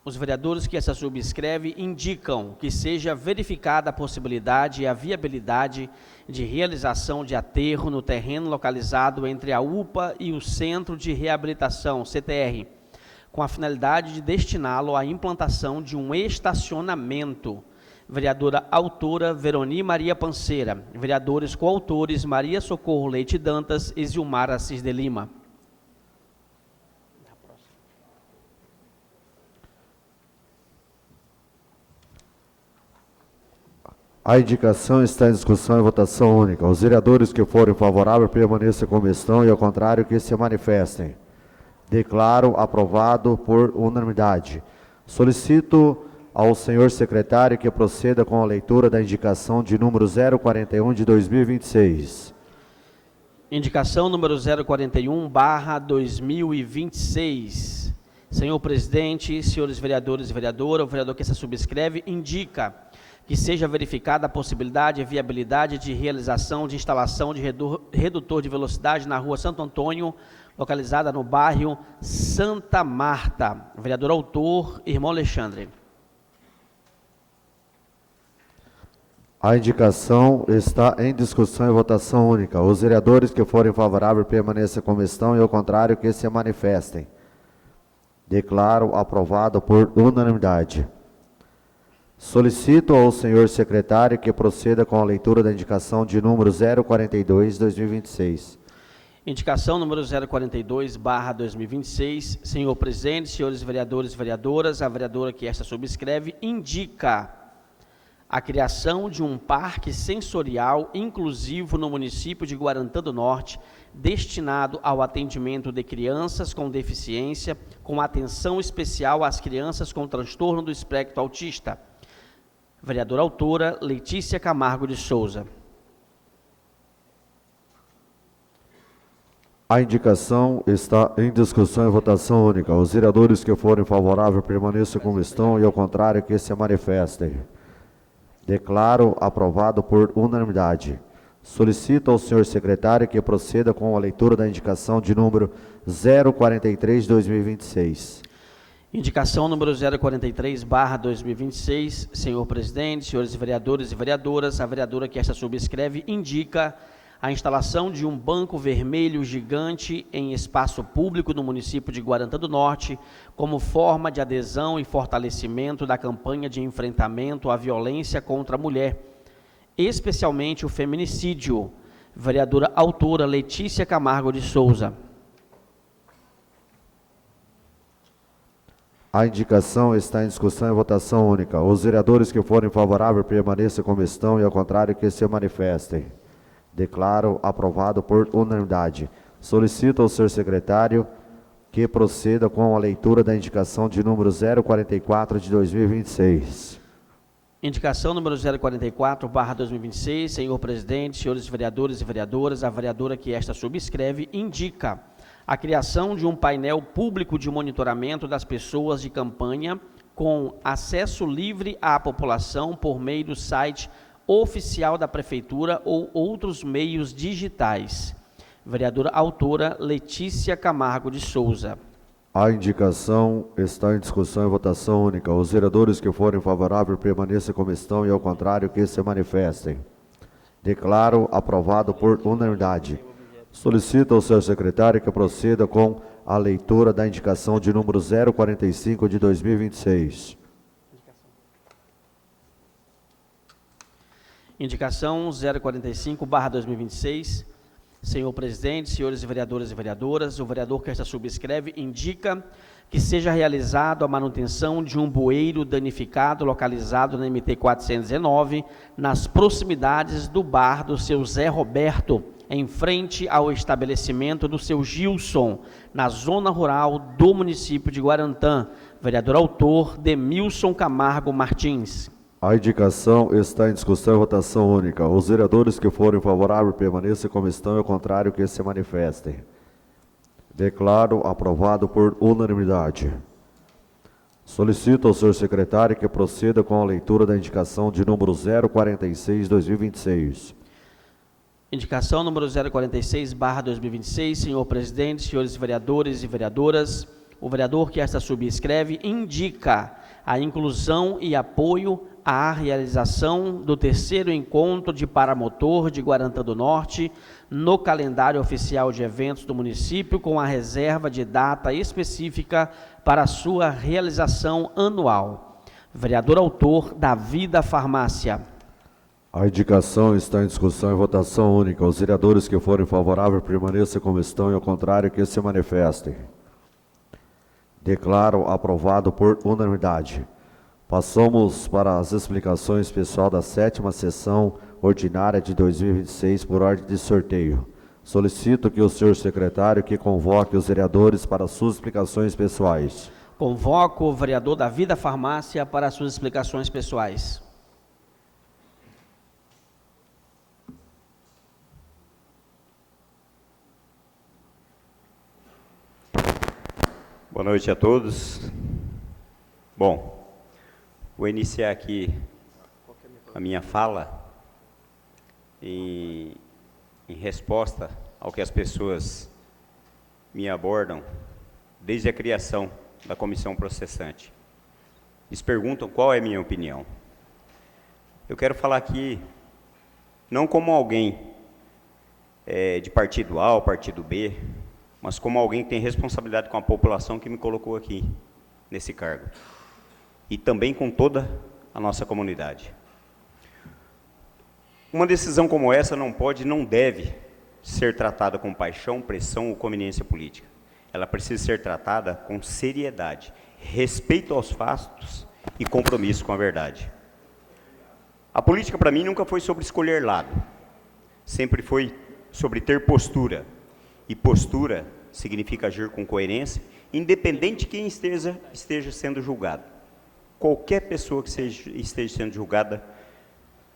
os vereadores que essa subscreve indicam que seja verificada a possibilidade e a viabilidade de realização de aterro no terreno localizado entre a UPA e o Centro de Reabilitação, CTR, com a finalidade de destiná-lo à implantação de um estacionamento. Vereadora autora Veroni Maria Panceira. Vereadores coautores Maria Socorro Leite Dantas e Zilmar Assis de Lima. A indicação está em discussão e votação única. Os vereadores que forem favoráveis permaneçam como estão e, ao contrário, que se manifestem. Declaro aprovado por unanimidade. Solicito ao senhor secretário que proceda com a leitura da indicação de número 041 de 2026. Indicação número 041/2026. Senhor presidente, senhores vereadores e vereadora, o vereador que essa subscreve indica que seja verificada a possibilidade e viabilidade de realização de instalação de redutor de velocidade na rua Santo Antônio, localizada no bairro Santa Marta. Vereador autor, irmão Alexandre. A indicação está em discussão e votação única. Os vereadores que forem favoráveis permaneçam como estão e, ao contrário, que se manifestem. Declaro aprovado por unanimidade. Solicito ao senhor secretário que proceda com a leitura da indicação de número 042, 2026. Indicação número 042/2026. Senhor presidente, senhores vereadores e vereadoras, a vereadora que esta subscreve indica a criação de um parque sensorial inclusivo no município de Guarantã do Norte, destinado ao atendimento de crianças com deficiência, com atenção especial às crianças com transtorno do espectro autista. Vereadora autora Letícia Camargo de Souza. A indicação está em discussão e votação única. Os vereadores que forem favoráveis permaneçam como estão e, ao contrário, que se manifestem. Declaro aprovado por unanimidade. Solicito ao senhor secretário que proceda com a leitura da indicação de número 043 de 2026. Indicação número 043/2026. Senhor presidente, senhores vereadores e vereadoras, a vereadora que esta subscreve indica a instalação de um banco vermelho gigante em espaço público no município de Guarantã do Norte, como forma de adesão e fortalecimento da campanha de enfrentamento à violência contra a mulher, especialmente o feminicídio. Vereadora autora Letícia Camargo de Souza. A indicação está em discussão e votação única. Os vereadores que forem favoráveis permaneçam como estão e, ao contrário, que se manifestem. Declaro aprovado por unanimidade. Solicito ao senhor secretário que proceda com a leitura da indicação de número 044 de 2026. Indicação número 044/2026. Senhor presidente, senhores vereadores e vereadoras, a vereadora que esta subscreve indica a criação de um painel público de monitoramento das pessoas de campanha com acesso livre à população por meio do site oficial da Prefeitura ou outros meios digitais. Vereadora autora Letícia Camargo de Souza. A indicação está em discussão e votação única. Os vereadores que forem favoráveis permaneçam como estão e, ao contrário, que se manifestem. Declaro aprovado por unanimidade. Solicito ao senhor secretário que proceda com a leitura da indicação de número 045 de 2026. Indicação 045/2026. Senhor presidente, senhores vereadores e vereadoras, o vereador que esta subscreve indica que seja realizado a manutenção de um bueiro danificado localizado na MT 419, nas proximidades do bar do seu Zé Roberto, em frente ao estabelecimento do seu Gilson, na zona rural do município de Guarantã. Vereador autor, Demilson Camargo Martins. A indicação está em discussão e votação única. Os vereadores que forem favoráveis permaneçam como estão e o contrário que se manifestem. Declaro aprovado por unanimidade. Solicito ao senhor secretário que proceda com a leitura da indicação de número 046/2026. Indicação número 046/2026, senhor presidente, senhores vereadores e vereadoras, o vereador que esta subscreve indica a inclusão e apoio à realização do 3º encontro de paramotor de Guarantã do Norte no calendário oficial de eventos do município, com a reserva de data específica para a sua realização anual. Vereador autor, Davi da Farmácia. A indicação está em discussão e votação única. Os vereadores que forem favoráveis permaneçam como estão e ao contrário que se manifestem. Declaro aprovado por unanimidade. Passamos para as explicações pessoal da 7ª sessão ordinária de 2026 por ordem de sorteio. Solicito que o senhor secretário que convoque os vereadores para suas explicações pessoais. Convoco o vereador Davi da Farmácia para suas explicações pessoais. Boa noite a todos. Bom, vou iniciar aqui a minha fala em resposta ao que as pessoas me abordam desde a criação da comissão processante. Eles perguntam qual é a minha opinião. Eu quero falar aqui não como alguém de partido A ou partido B, mas como alguém que tem responsabilidade com a população que me colocou aqui nesse cargo. E também com toda a nossa comunidade. Uma decisão como essa não pode e não deve ser tratada com paixão, pressão ou conveniência política. Ela precisa ser tratada com seriedade, respeito aos fatos e compromisso com a verdade. A política, para mim, nunca foi sobre escolher lado. Sempre foi sobre ter postura. E postura significa agir com coerência, independente de quem esteja sendo julgado. Qualquer pessoa que esteja sendo julgada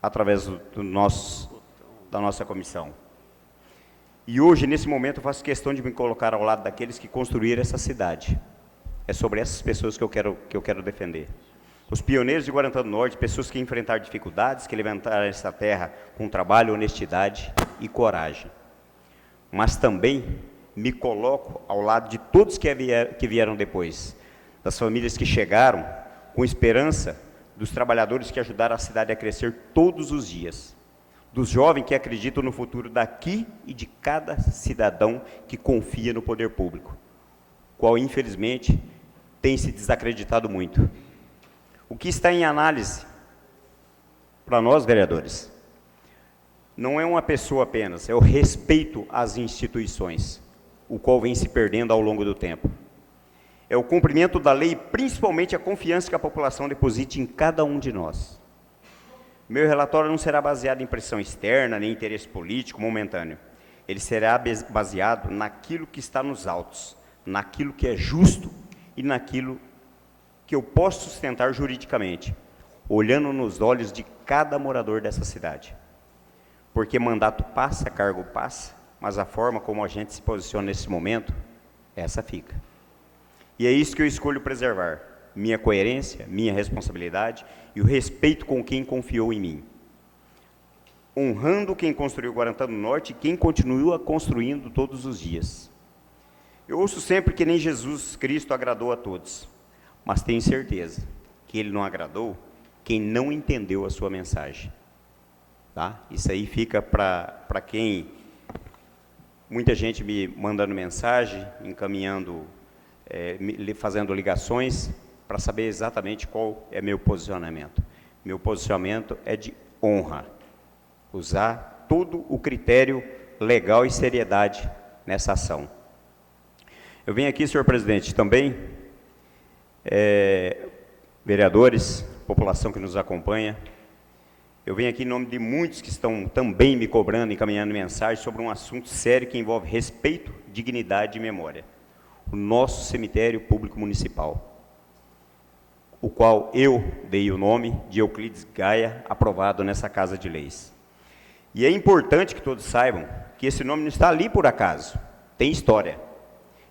através da nossa comissão. E hoje, nesse momento, eu faço questão de me colocar ao lado daqueles que construíram essa cidade. É sobre essas pessoas que eu quero defender. Os pioneiros de Guarantã do Norte, pessoas que enfrentaram dificuldades, que levantaram essa terra com trabalho, honestidade e coragem. Mas também me coloco ao lado de todos que vieram depois, das famílias que chegaram com esperança, dos trabalhadores que ajudaram a cidade a crescer todos os dias, dos jovens que acreditam no futuro daqui e de cada cidadão que confia no poder público, qual infelizmente tem se desacreditado muito. O que está em análise para nós, vereadores, não é uma pessoa apenas, é o respeito às instituições, o qual vem se perdendo ao longo do tempo. É o cumprimento da lei e principalmente a confiança que a população deposite em cada um de nós. Meu relatório não será baseado em pressão externa, nem interesse político momentâneo. Ele será baseado naquilo que está nos autos, naquilo que é justo e naquilo que eu posso sustentar juridicamente, olhando nos olhos de cada morador dessa cidade. Porque mandato passa, cargo passa, mas a forma como a gente se posiciona nesse momento, essa fica. E é isso que eu escolho preservar, minha coerência, minha responsabilidade e o respeito com quem confiou em mim. Honrando quem construiu Guarantã do Norte e quem continua construindo todos os dias. Eu ouço sempre que nem Jesus Cristo agradou a todos, mas tenho certeza que ele não agradou quem não entendeu a sua mensagem. Tá? Isso aí fica para quem, muita gente me mandando mensagem, encaminhando, fazendo ligações, para saber exatamente qual é meu posicionamento. Meu posicionamento é de honra, usar todo o critério legal e seriedade nessa ação. Eu venho aqui, senhor presidente, também, vereadores, população que nos acompanha, eu venho aqui em nome de muitos que estão também me cobrando, encaminhando mensagem sobre um assunto sério que envolve respeito, dignidade e memória. O nosso cemitério público municipal, o qual eu dei o nome de Euclides Gaia, aprovado nessa Casa de Leis. E é importante que todos saibam que esse nome não está ali por acaso, tem história.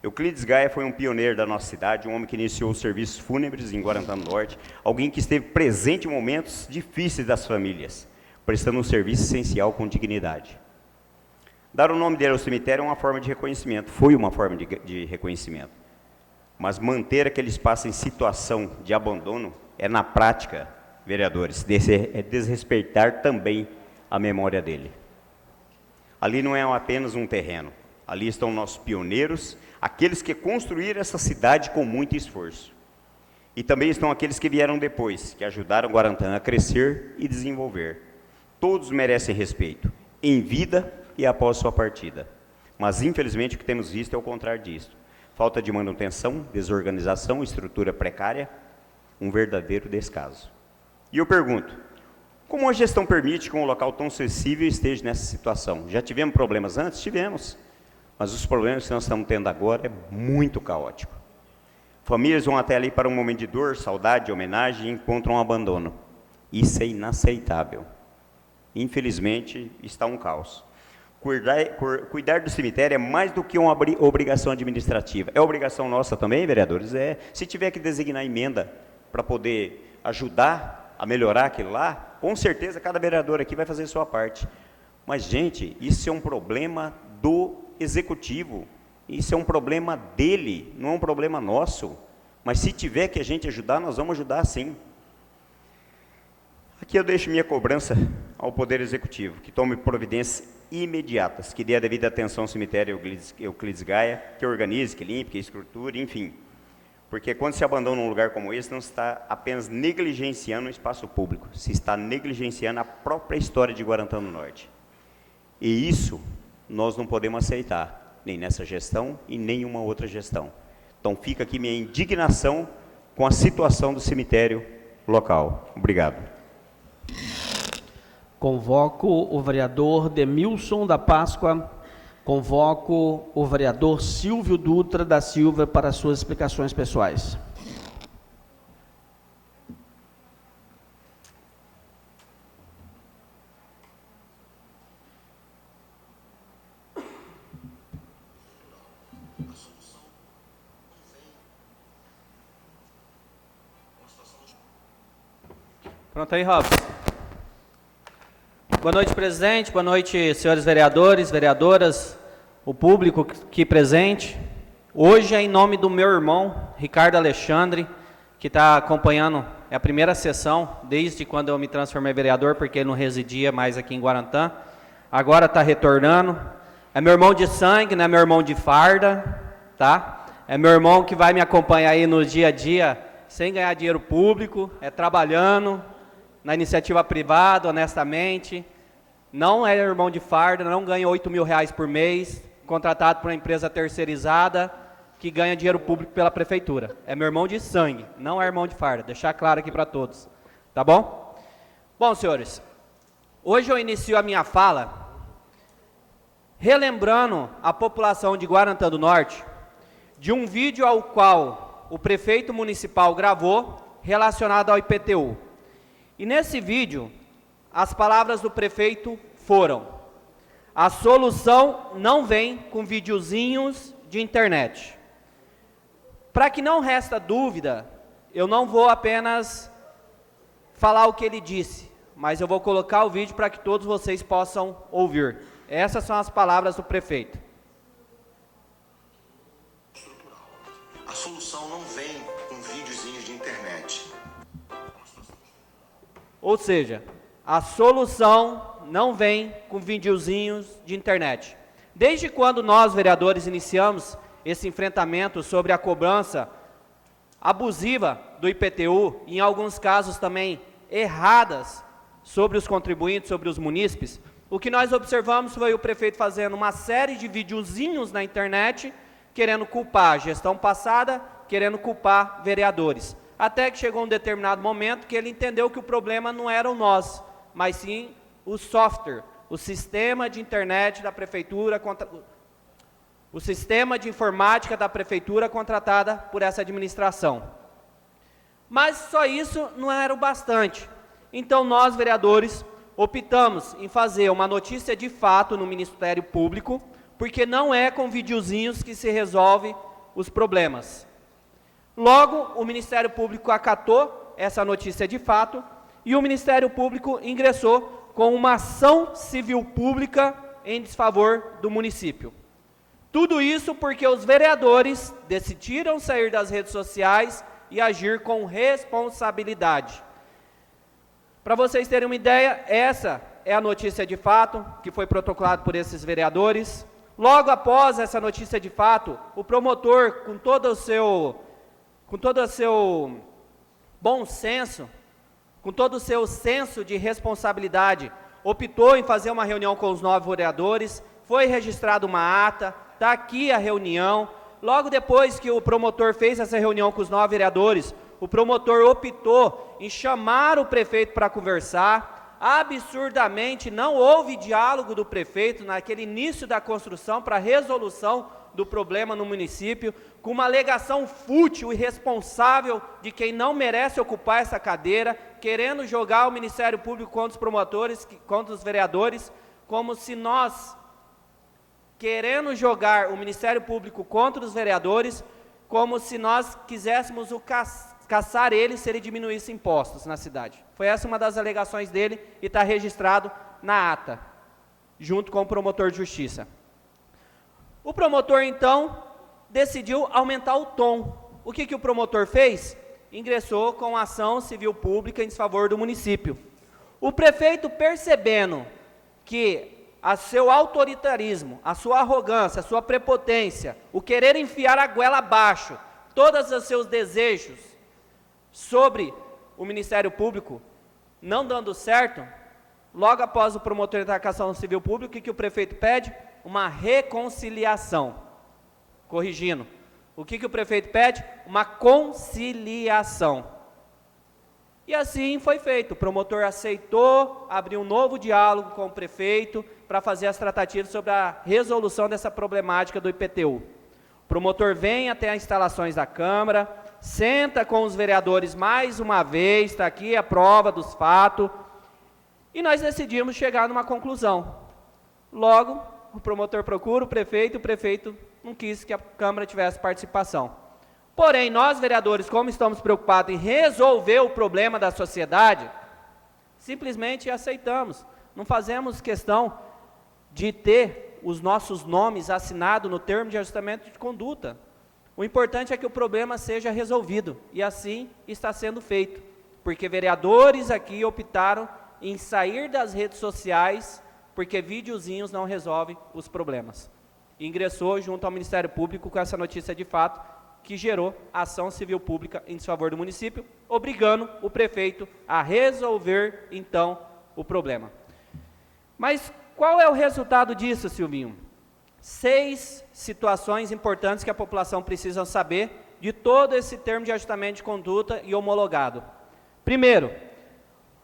Euclides Gaia foi um pioneiro da nossa cidade, um homem que iniciou os serviços fúnebres em Guarantã do Norte, alguém que esteve presente em momentos difíceis das famílias, prestando um serviço essencial com dignidade. Dar o nome dele ao cemitério é uma forma de reconhecimento, foi uma forma de reconhecimento. Mas manter aquele espaço em situação de abandono é, na prática, vereadores, é desrespeitar também a memória dele. Ali não é apenas um terreno, ali estão nossos pioneiros, aqueles que construíram essa cidade com muito esforço. E também estão aqueles que vieram depois, que ajudaram Guarantã a crescer e desenvolver. Todos merecem respeito, em vida e após sua partida. Mas, infelizmente, o que temos visto é o contrário disso. Falta de manutenção, desorganização, estrutura precária, um verdadeiro descaso. E eu pergunto, como a gestão permite que um local tão sensível esteja nessa situação? Já tivemos problemas antes? Tivemos. Mas os problemas que nós estamos tendo agora é muito caótico. Famílias vão até ali para um momento de dor, saudade, homenagem e encontram um abandono. Isso é inaceitável. Infelizmente, está um caos. Cuidar do cemitério é mais do que uma obrigação administrativa. É obrigação nossa também, vereadores? É. Se tiver que designar emenda para poder ajudar a melhorar aquilo lá, com certeza cada vereador aqui vai fazer a sua parte. Mas, gente, isso é um problema do executivo, isso é um problema dele, não é um problema nosso, mas se tiver que a gente ajudar, nós vamos ajudar sim. Aqui eu deixo minha cobrança ao Poder Executivo, que tome providências imediatas, que dê a devida atenção ao cemitério Euclides Gaia, que organize, que limpe, que estruture, enfim. Porque quando se abandona um lugar como esse, não se está apenas negligenciando o espaço público, se está negligenciando a própria história de Guarantã do Norte. E isso nós não podemos aceitar, nem nessa gestão e nenhuma outra gestão. Então fica aqui minha indignação com a situação do cemitério local. Obrigado. Convoco o vereador Demilson da Páscoa, convoco o vereador Silvio Dutra da Silva para suas explicações pessoais. Pronto aí, Robson. Boa noite, presidente. Boa noite, senhores vereadores, vereadoras, o público aqui presente. Hoje é em nome do meu irmão, Ricardo Alexandre, que está acompanhando, é a primeira sessão, desde quando eu me transformei em vereador, porque ele não residia mais aqui em Guarantã. Agora está retornando. É meu irmão de sangue, não é meu irmão de farda, tá? É meu irmão que vai me acompanhar aí no dia a dia, sem ganhar dinheiro público, trabalhando na iniciativa privada, honestamente. Não é irmão de farda, não ganha R$8.000 por mês, contratado por uma empresa terceirizada, que ganha dinheiro público pela prefeitura. É meu irmão de sangue, não é irmão de farda. Deixar claro aqui para todos, tá bom? Bom, senhores, hoje eu inicio a minha fala relembrando a população de Guarantã do Norte de um vídeo ao qual o prefeito municipal gravou relacionado ao IPTU. E nesse vídeo, as palavras do prefeito foram: a solução não vem com videozinhos de internet. Para que não resta dúvida, eu não vou apenas falar o que ele disse, mas eu vou colocar o vídeo para que todos vocês possam ouvir. Essas são as palavras do prefeito. A solução não vem com videozinhos de internet. Ou seja, a solução não vem com videozinhos de internet. Desde quando nós, vereadores, iniciamos esse enfrentamento sobre a cobrança abusiva do IPTU, e em alguns casos também erradas, sobre os contribuintes, sobre os munícipes, o que nós observamos foi o prefeito fazendo uma série de videozinhos na internet, querendo culpar a gestão passada, querendo culpar vereadores. Até que chegou um determinado momento que ele entendeu que o problema não eram nós, mas sim o software, o sistema de internet da prefeitura, o sistema de informática da prefeitura contratada por essa administração. Mas só isso não era o bastante. Então nós, vereadores, optamos em fazer uma notícia de fato no Ministério Público, porque não é com videozinhos que se resolve os problemas. Logo, o Ministério Público acatou essa notícia de fato e o Ministério Público ingressou com uma ação civil pública em desfavor do município. Tudo isso porque os vereadores decidiram sair das redes sociais e agir com responsabilidade. Para vocês terem uma ideia, essa é a notícia de fato que foi protocolada por esses vereadores. Logo após essa notícia de fato, o promotor, com todo o seu bom senso, com todo o seu senso de responsabilidade, optou em fazer uma reunião com os 9 vereadores, foi registrada uma ata, está aqui a reunião. Logo depois que o promotor fez essa reunião com os 9 vereadores, o promotor optou em chamar o prefeito para conversar. Absurdamente, não houve diálogo do prefeito naquele início da construção para a resolução do problema no município, com uma alegação fútil e irresponsável de quem não merece ocupar essa cadeira, querendo jogar o Ministério Público contra os promotores, contra os vereadores, como se nós, querendo jogar o Ministério Público contra os vereadores, como se nós quiséssemos caçar ele se ele diminuísse impostos na cidade. Foi essa uma das alegações dele e está registrado na ata, junto com o promotor de justiça. O promotor, então, decidiu aumentar o tom. O que o promotor fez? Ingressou com ação civil pública em desfavor do município. O prefeito, percebendo que a seu autoritarismo, a sua arrogância, a sua prepotência, o querer enfiar a goela abaixo, todos os seus desejos sobre o Ministério Público não dando certo, logo após o promotor entrar com ação civil pública, o que o prefeito pede? Uma reconciliação. Corrigindo, o que o prefeito pede? Uma conciliação. E assim foi feito. O promotor aceitou abrir um novo diálogo com o prefeito para fazer as tratativas sobre a resolução dessa problemática do IPTU. O promotor vem até as instalações da Câmara, senta com os vereadores mais uma vez, está aqui a prova dos fatos, e nós decidimos chegar numa conclusão. Logo, o promotor procura o prefeito não quis que a Câmara tivesse participação. Porém, nós vereadores, como estamos preocupados em resolver o problema da sociedade, simplesmente aceitamos. Não fazemos questão de ter os nossos nomes assinados no termo de ajustamento de conduta. O importante é que o problema seja resolvido, e assim está sendo feito, porque vereadores aqui optaram em sair das redes sociais, porque videozinhos não resolvem os problemas. Ingressou junto ao Ministério Público com essa notícia de fato, que gerou ação civil pública em desfavor do município, obrigando o prefeito a resolver, então, o problema. Mas qual é o resultado disso, Silvinho? 6 situações importantes que a população precisa saber de todo esse termo de ajustamento de conduta e homologado. Primeiro,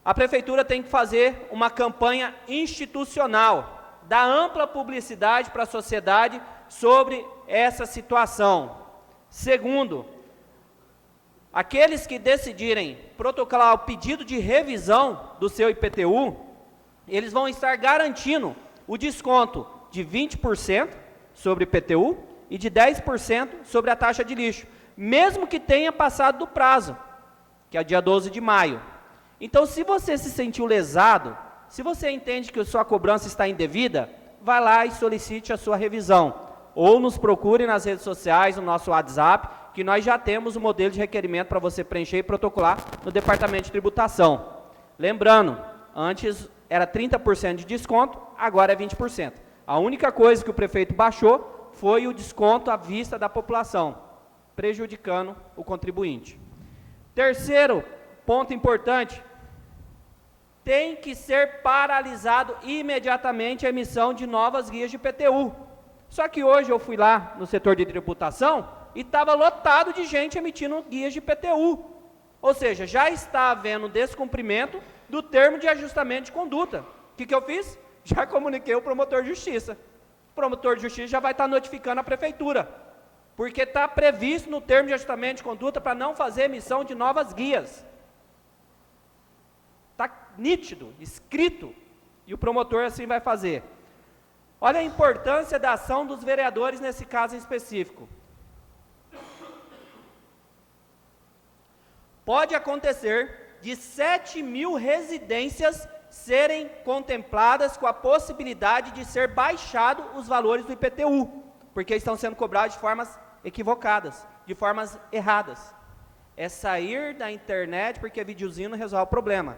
a prefeitura tem que fazer uma campanha institucional, dar ampla publicidade para a sociedade sobre essa situação. Segundo, aqueles que decidirem protocolar o pedido de revisão do seu IPTU, eles vão estar garantindo o desconto de 20% sobre IPTU e de 10% sobre a taxa de lixo, mesmo que tenha passado do prazo, que é dia 12 de maio. Então, se você se sentiu lesado, se você entende que a sua cobrança está indevida, vá lá e solicite a sua revisão. Ou nos procure nas redes sociais, no nosso WhatsApp, que nós já temos o modelo de requerimento para você preencher e protocolar no Departamento de Tributação. Lembrando, antes era 30% de desconto, agora é 20%. A única coisa que o prefeito baixou foi o desconto à vista da população, prejudicando o contribuinte. Terceiro ponto importante, tem que ser paralisado imediatamente a emissão de novas guias de IPTU. Só que hoje eu fui lá no setor de tributação e estava lotado de gente emitindo guias de IPTU. Ou seja, já está havendo descumprimento do termo de ajustamento de conduta. O que eu fiz? Já comuniquei o promotor de justiça. O promotor de justiça já vai estar notificando a prefeitura, porque está previsto no termo de ajustamento de conduta para não fazer emissão de novas guias. Está nítido, escrito, e o promotor assim vai fazer. Olha a importância da ação dos vereadores nesse caso em específico. Pode acontecer de 7.000 residências serem contempladas com a possibilidade de ser baixado os valores do IPTU, porque estão sendo cobrados de formas equivocadas, de formas erradas. É sair da internet porque videozinho não resolve o problema.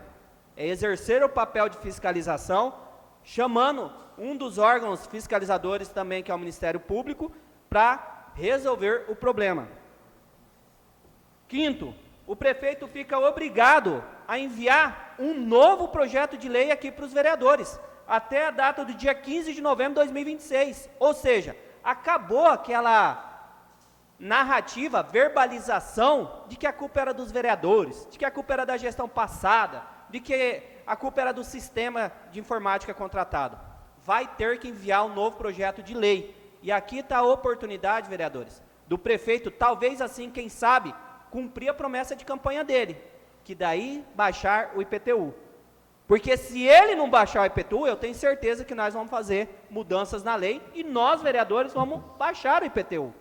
É exercer o papel de fiscalização, chamando um dos órgãos fiscalizadores também, que é o Ministério Público, para resolver o problema. Quinto, o prefeito fica obrigado a enviar um novo projeto de lei aqui para os vereadores, até a data do dia 15 de novembro de 2026. Ou seja, acabou aquela narrativa, verbalização de que a culpa era dos vereadores, de que a culpa era da gestão passada, de que a culpa era do sistema de informática contratado. Vai ter que enviar um novo projeto de lei. E aqui está a oportunidade, vereadores, do prefeito, talvez assim, quem sabe, cumprir a promessa de campanha dele, que daí baixar o IPTU. Porque se ele não baixar o IPTU, eu tenho certeza que nós vamos fazer mudanças na lei e nós, vereadores, vamos baixar o IPTU.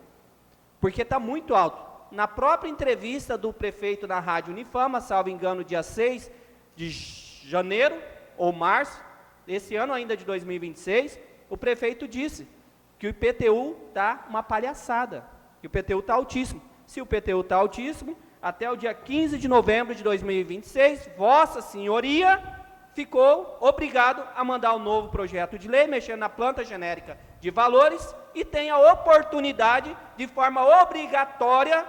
Porque está muito alto. Na própria entrevista do prefeito na Rádio Unifama, salvo engano, dia 6 de janeiro ou março, esse ano ainda de 2026, o prefeito disse que o IPTU está uma palhaçada, que o IPTU está altíssimo. Se o IPTU está altíssimo, até o dia 15 de novembro de 2026, Vossa Senhoria ficou obrigado a mandar um novo projeto de lei, mexendo na planta genérica de valores, e tem a oportunidade, de forma obrigatória,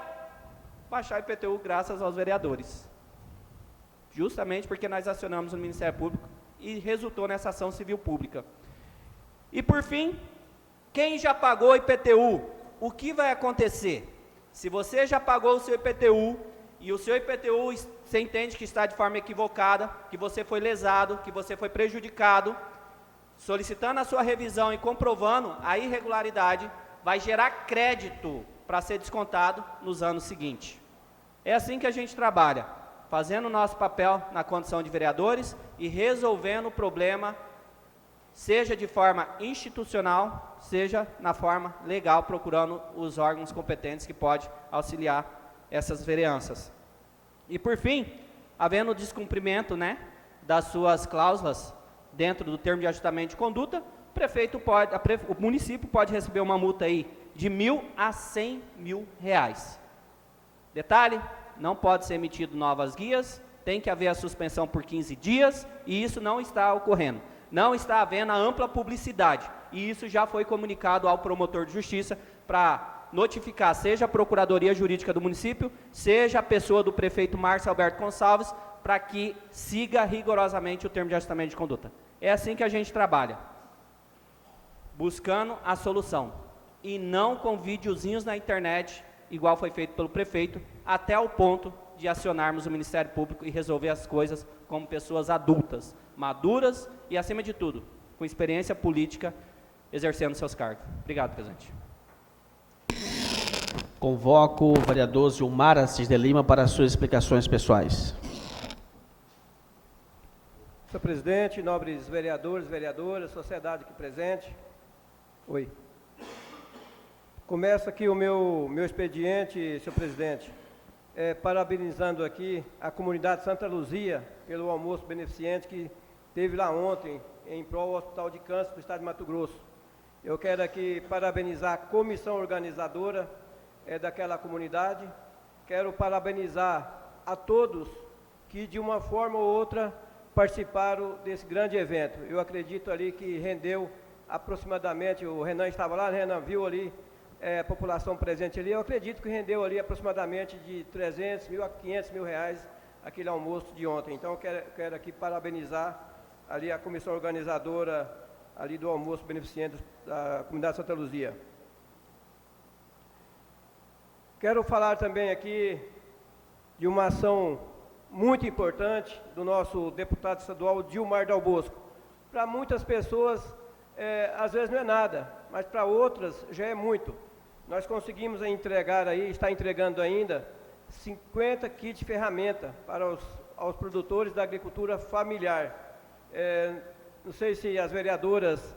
baixar o IPTU graças aos vereadores. Justamente porque nós acionamos o Ministério Público e resultou nessa ação civil pública. E por fim, quem já pagou o IPTU, o que vai acontecer? Se você já pagou o seu IPTU, e o seu IPTU você entende que está de forma equivocada, que você foi lesado, que você foi prejudicado, solicitando a sua revisão e comprovando a irregularidade, vai gerar crédito para ser descontado nos anos seguintes. É assim que a gente trabalha, fazendo o nosso papel na condição de vereadores e resolvendo o problema, seja de forma institucional, seja na forma legal, procurando os órgãos competentes que podem auxiliar essas vereanças. E por fim, havendo descumprimento, das suas cláusulas dentro do termo de ajustamento de conduta, o município pode receber uma multa aí de R$ 1.000 a R$ 100.000. Detalhe, não pode ser emitido novas guias, tem que haver a suspensão por 15 dias, e isso não está ocorrendo. Não está havendo a ampla publicidade, e isso já foi comunicado ao promotor de justiça para notificar, seja a Procuradoria Jurídica do município, seja a pessoa do prefeito Márcio Alberto Gonçalves, para que siga rigorosamente o termo de ajustamento de conduta. É assim que a gente trabalha, buscando a solução, e não com videozinhos na internet, igual foi feito pelo prefeito, até o ponto de acionarmos o Ministério Público e resolver as coisas como pessoas adultas, maduras e, acima de tudo, com experiência política, exercendo seus cargos. Obrigado, presidente. Convoco o vereador Zilmar Assis de Lima para as suas explicações pessoais. Senhor presidente, nobres vereadores, vereadoras, sociedade aqui presente. Oi. Começo aqui o meu expediente, senhor presidente, parabenizando aqui a comunidade Santa Luzia pelo almoço beneficente que teve lá ontem em prol do Hospital de Câncer do Estado de Mato Grosso. Eu quero aqui parabenizar a comissão organizadora daquela comunidade. Quero parabenizar a todos que de uma forma ou outra participaram desse grande evento. Eu acredito ali que rendeu aproximadamente, o Renan estava lá, o Renan viu ali a população presente ali, eu acredito que rendeu ali aproximadamente de 300 mil a 500 mil reais aquele almoço de ontem. Então eu quero aqui parabenizar ali a comissão organizadora ali do almoço beneficente da comunidade Santa Luzia. Quero falar também aqui de uma ação muito importante do nosso deputado estadual Dilmar Dal Bosco. Para muitas pessoas, às vezes não é nada, mas para outras já é muito. Nós conseguimos entregar aí, está entregando ainda, 50 kits de ferramenta para aos produtores da agricultura familiar. Não sei se as vereadoras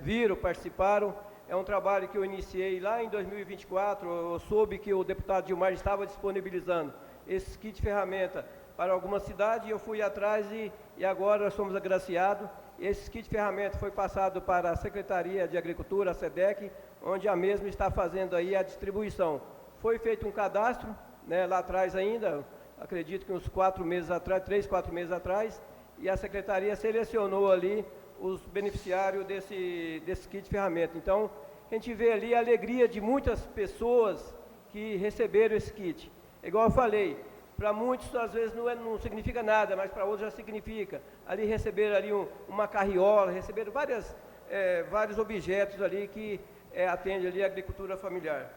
viram, participaram. É um trabalho que eu iniciei lá em 2024, eu soube que o deputado Dilmar estava disponibilizando esses kits de ferramenta para alguma cidade, e eu fui atrás e agora nós somos agraciados. Esse kit de ferramenta foi passado para a Secretaria de Agricultura, a SEDEC, onde a mesma está fazendo aí a distribuição. Foi feito um cadastro, né, lá atrás ainda, acredito que uns 4 meses atrás, 3, 4 meses atrás, e a Secretaria selecionou ali os beneficiários desse kit de ferramenta. Então, a gente vê ali a alegria de muitas pessoas que receberam esse kit. Igual eu falei, para muitos às vezes não significa nada, mas para outros já significa. Ali receberam ali uma carriola, receberam vários objetos ali que atendem ali a agricultura familiar.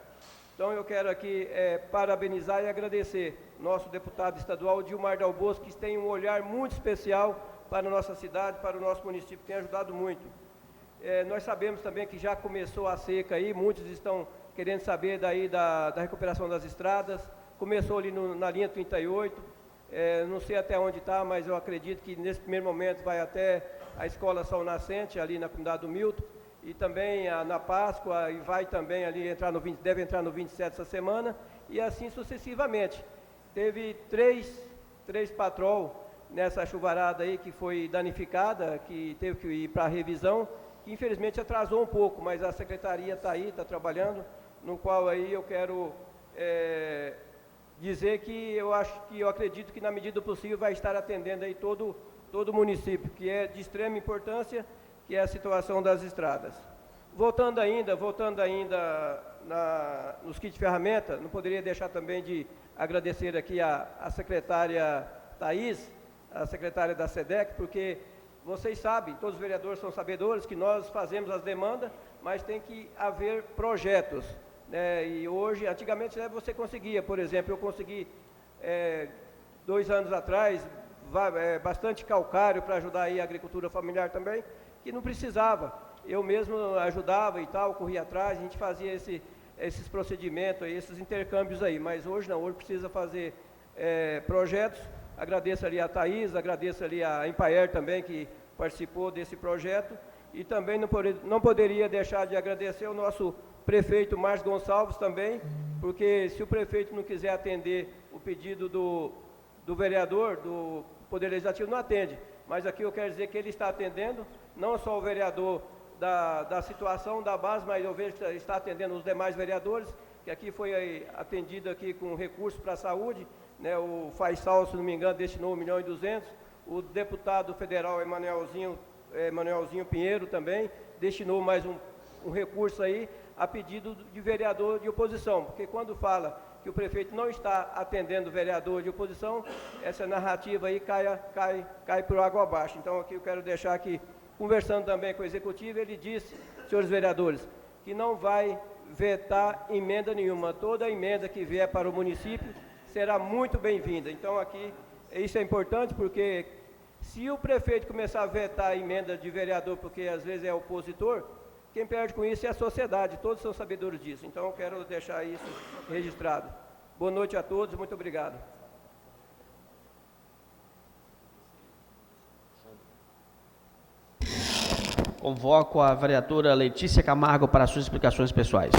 Então eu quero aqui parabenizar e agradecer nosso deputado estadual Dilmar Dal Bosco, que tem um olhar muito especial para a nossa cidade, para o nosso município, tem ajudado muito. Nós sabemos também que já começou a seca aí, muitos estão querendo saber daí da recuperação das estradas. Começou ali na linha 38, não sei até onde está, mas eu acredito que nesse primeiro momento vai até a Escola Sol Nascente, ali na comunidade do Milton, e também na Páscoa, e vai também ali deve entrar no 27 essa semana, e assim sucessivamente. Teve três patrol nessa chuvarada aí que foi danificada, que teve que ir para a revisão, que infelizmente atrasou um pouco, mas a secretaria está aí, está trabalhando, no qual aí eu quero dizer que eu acredito que na medida do possível vai estar atendendo aí todo o município, que é de extrema importância, que é a situação das estradas. Voltando ainda nos kits de ferramenta, não poderia deixar também de agradecer aqui a secretária Thaís, a secretária da SEDEC, porque vocês sabem, todos os vereadores são sabedores, que nós fazemos as demandas, mas tem que haver projetos. E hoje, antigamente você conseguia, por exemplo, eu consegui 2 anos atrás, bastante calcário para ajudar aí a agricultura familiar também, que não precisava. Eu mesmo ajudava e tal, corria atrás, a gente fazia esses procedimentos, esses intercâmbios aí, mas hoje não, hoje precisa fazer projetos. Agradeço ali a Thaís, agradeço ali a Empaer também, que participou desse projeto, e também não poderia deixar de agradecer o nosso prefeito Márcio Gonçalves também, porque se o prefeito não quiser atender o pedido do vereador, do Poder Legislativo, não atende. Mas aqui eu quero dizer que ele está atendendo, não só o vereador da situação da base, mas eu vejo que está atendendo os demais vereadores, que aqui foi atendido aqui com recurso para a saúde, né, o Faisal, se não me engano, destinou 1.200.000, o deputado federal Emanuelzinho Pinheiro também destinou mais um recurso aí, a pedido de vereador de oposição, porque quando fala que o prefeito não está atendendo o vereador de oposição, essa narrativa aí cai por água abaixo. Então aqui eu quero deixar aqui, conversando também com o executivo, ele disse, senhores vereadores, que não vai vetar emenda nenhuma, toda emenda que vier para o município será muito bem-vinda. Então aqui, isso é importante, porque se o prefeito começar a vetar a emenda de vereador, porque às vezes é opositor, quem perde com isso é a sociedade, todos são sabedores disso. Então eu quero deixar isso registrado. Boa noite a todos, muito obrigado. Convoco a vereadora Letícia Camargo para suas explicações pessoais.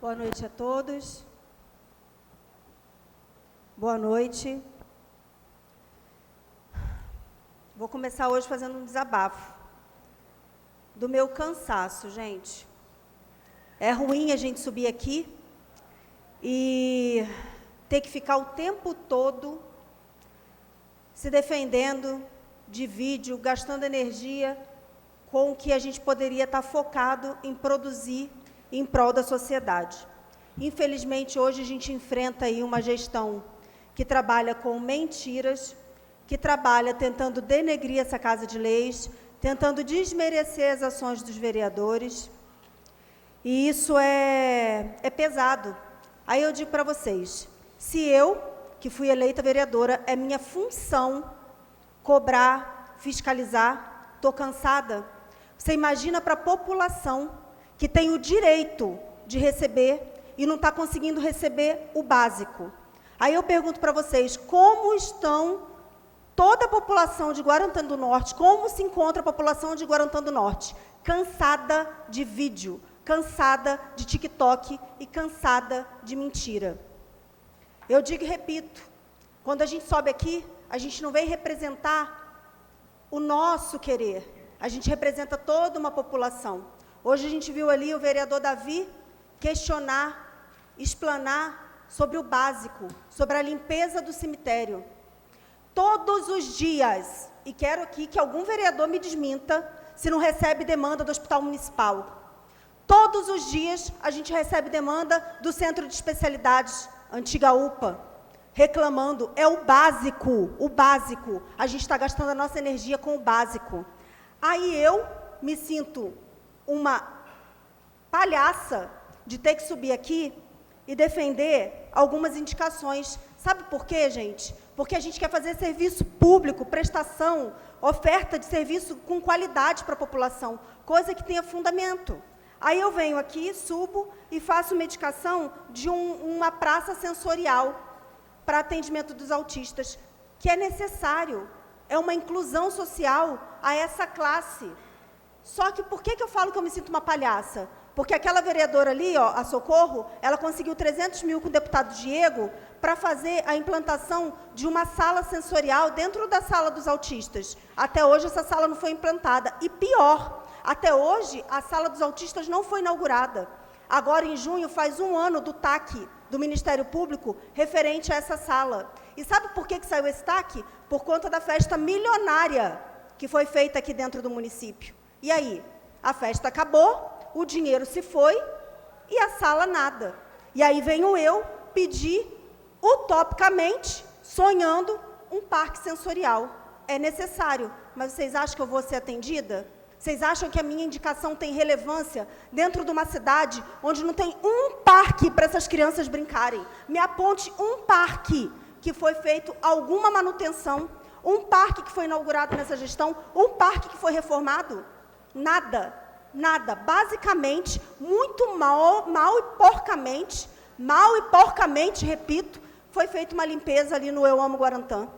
Boa noite a todos. Boa noite. Vou começar hoje fazendo um desabafo do meu cansaço, gente. É ruim a gente subir aqui e ter que ficar o tempo todo se defendendo de vídeo, gastando energia com o que a gente poderia estar focado em produzir em prol da sociedade. Infelizmente, hoje a gente enfrenta aí uma gestão que trabalha com mentiras, que trabalha tentando denegrir essa Casa de Leis, tentando desmerecer as ações dos vereadores. E isso é pesado. Aí eu digo para vocês, se eu, que fui eleita vereadora, é minha função cobrar, fiscalizar, estou cansada. Você imagina para a população que tem o direito de receber e não está conseguindo receber o básico. Aí eu pergunto para vocês, como estão toda a população de Guarantã do Norte, como se encontra a população de Guarantã do Norte? Cansada de vídeo, cansada de TikTok e cansada de mentira. Eu digo e repito, quando a gente sobe aqui, a gente não vem representar o nosso querer, a gente representa toda uma população. Hoje a gente viu ali o vereador Davi questionar, explanar sobre o básico, sobre a limpeza do cemitério. Todos os dias, e quero aqui que algum vereador me desminta se não recebe demanda do Hospital Municipal. Todos os dias a gente recebe demanda do Centro de Especialidades, antiga UPA, reclamando. É o básico, o básico. A gente está gastando a nossa energia com o básico. Aí eu me sinto uma palhaça de ter que subir aqui e defender algumas indicações. Sabe por quê, gente? Porque a gente quer fazer serviço público, prestação, oferta de serviço com qualidade para a população, coisa que tenha fundamento. Aí eu venho aqui, subo e faço uma indicação de uma praça sensorial para atendimento dos autistas, que é necessário, é uma inclusão social a essa classe. Só que por que eu falo que eu me sinto uma palhaça? Porque aquela vereadora ali, ó, a Socorro, ela conseguiu 300 mil com o deputado Diego para fazer a implantação de uma sala sensorial dentro da sala dos autistas. Até hoje essa sala não foi implantada. E pior, até hoje a sala dos autistas não foi inaugurada. Agora, em junho, faz 1 ano do TAC, do Ministério Público, referente a essa sala. E sabe por que saiu esse TAC? Por conta da festa milionária que foi feita aqui dentro do município. E aí? A festa acabou, o dinheiro se foi e a sala nada. E aí venho eu pedir, utopicamente, sonhando, um parque sensorial. É necessário, mas vocês acham que eu vou ser atendida? Vocês acham que a minha indicação tem relevância dentro de uma cidade onde não tem um parque para essas crianças brincarem? Me aponte um parque que foi feito alguma manutenção, um parque que foi inaugurado nessa gestão, um parque que foi reformado? Nada, nada. Basicamente, muito mal e porcamente, repito, foi feita uma limpeza ali no Eu Amo Guarantã.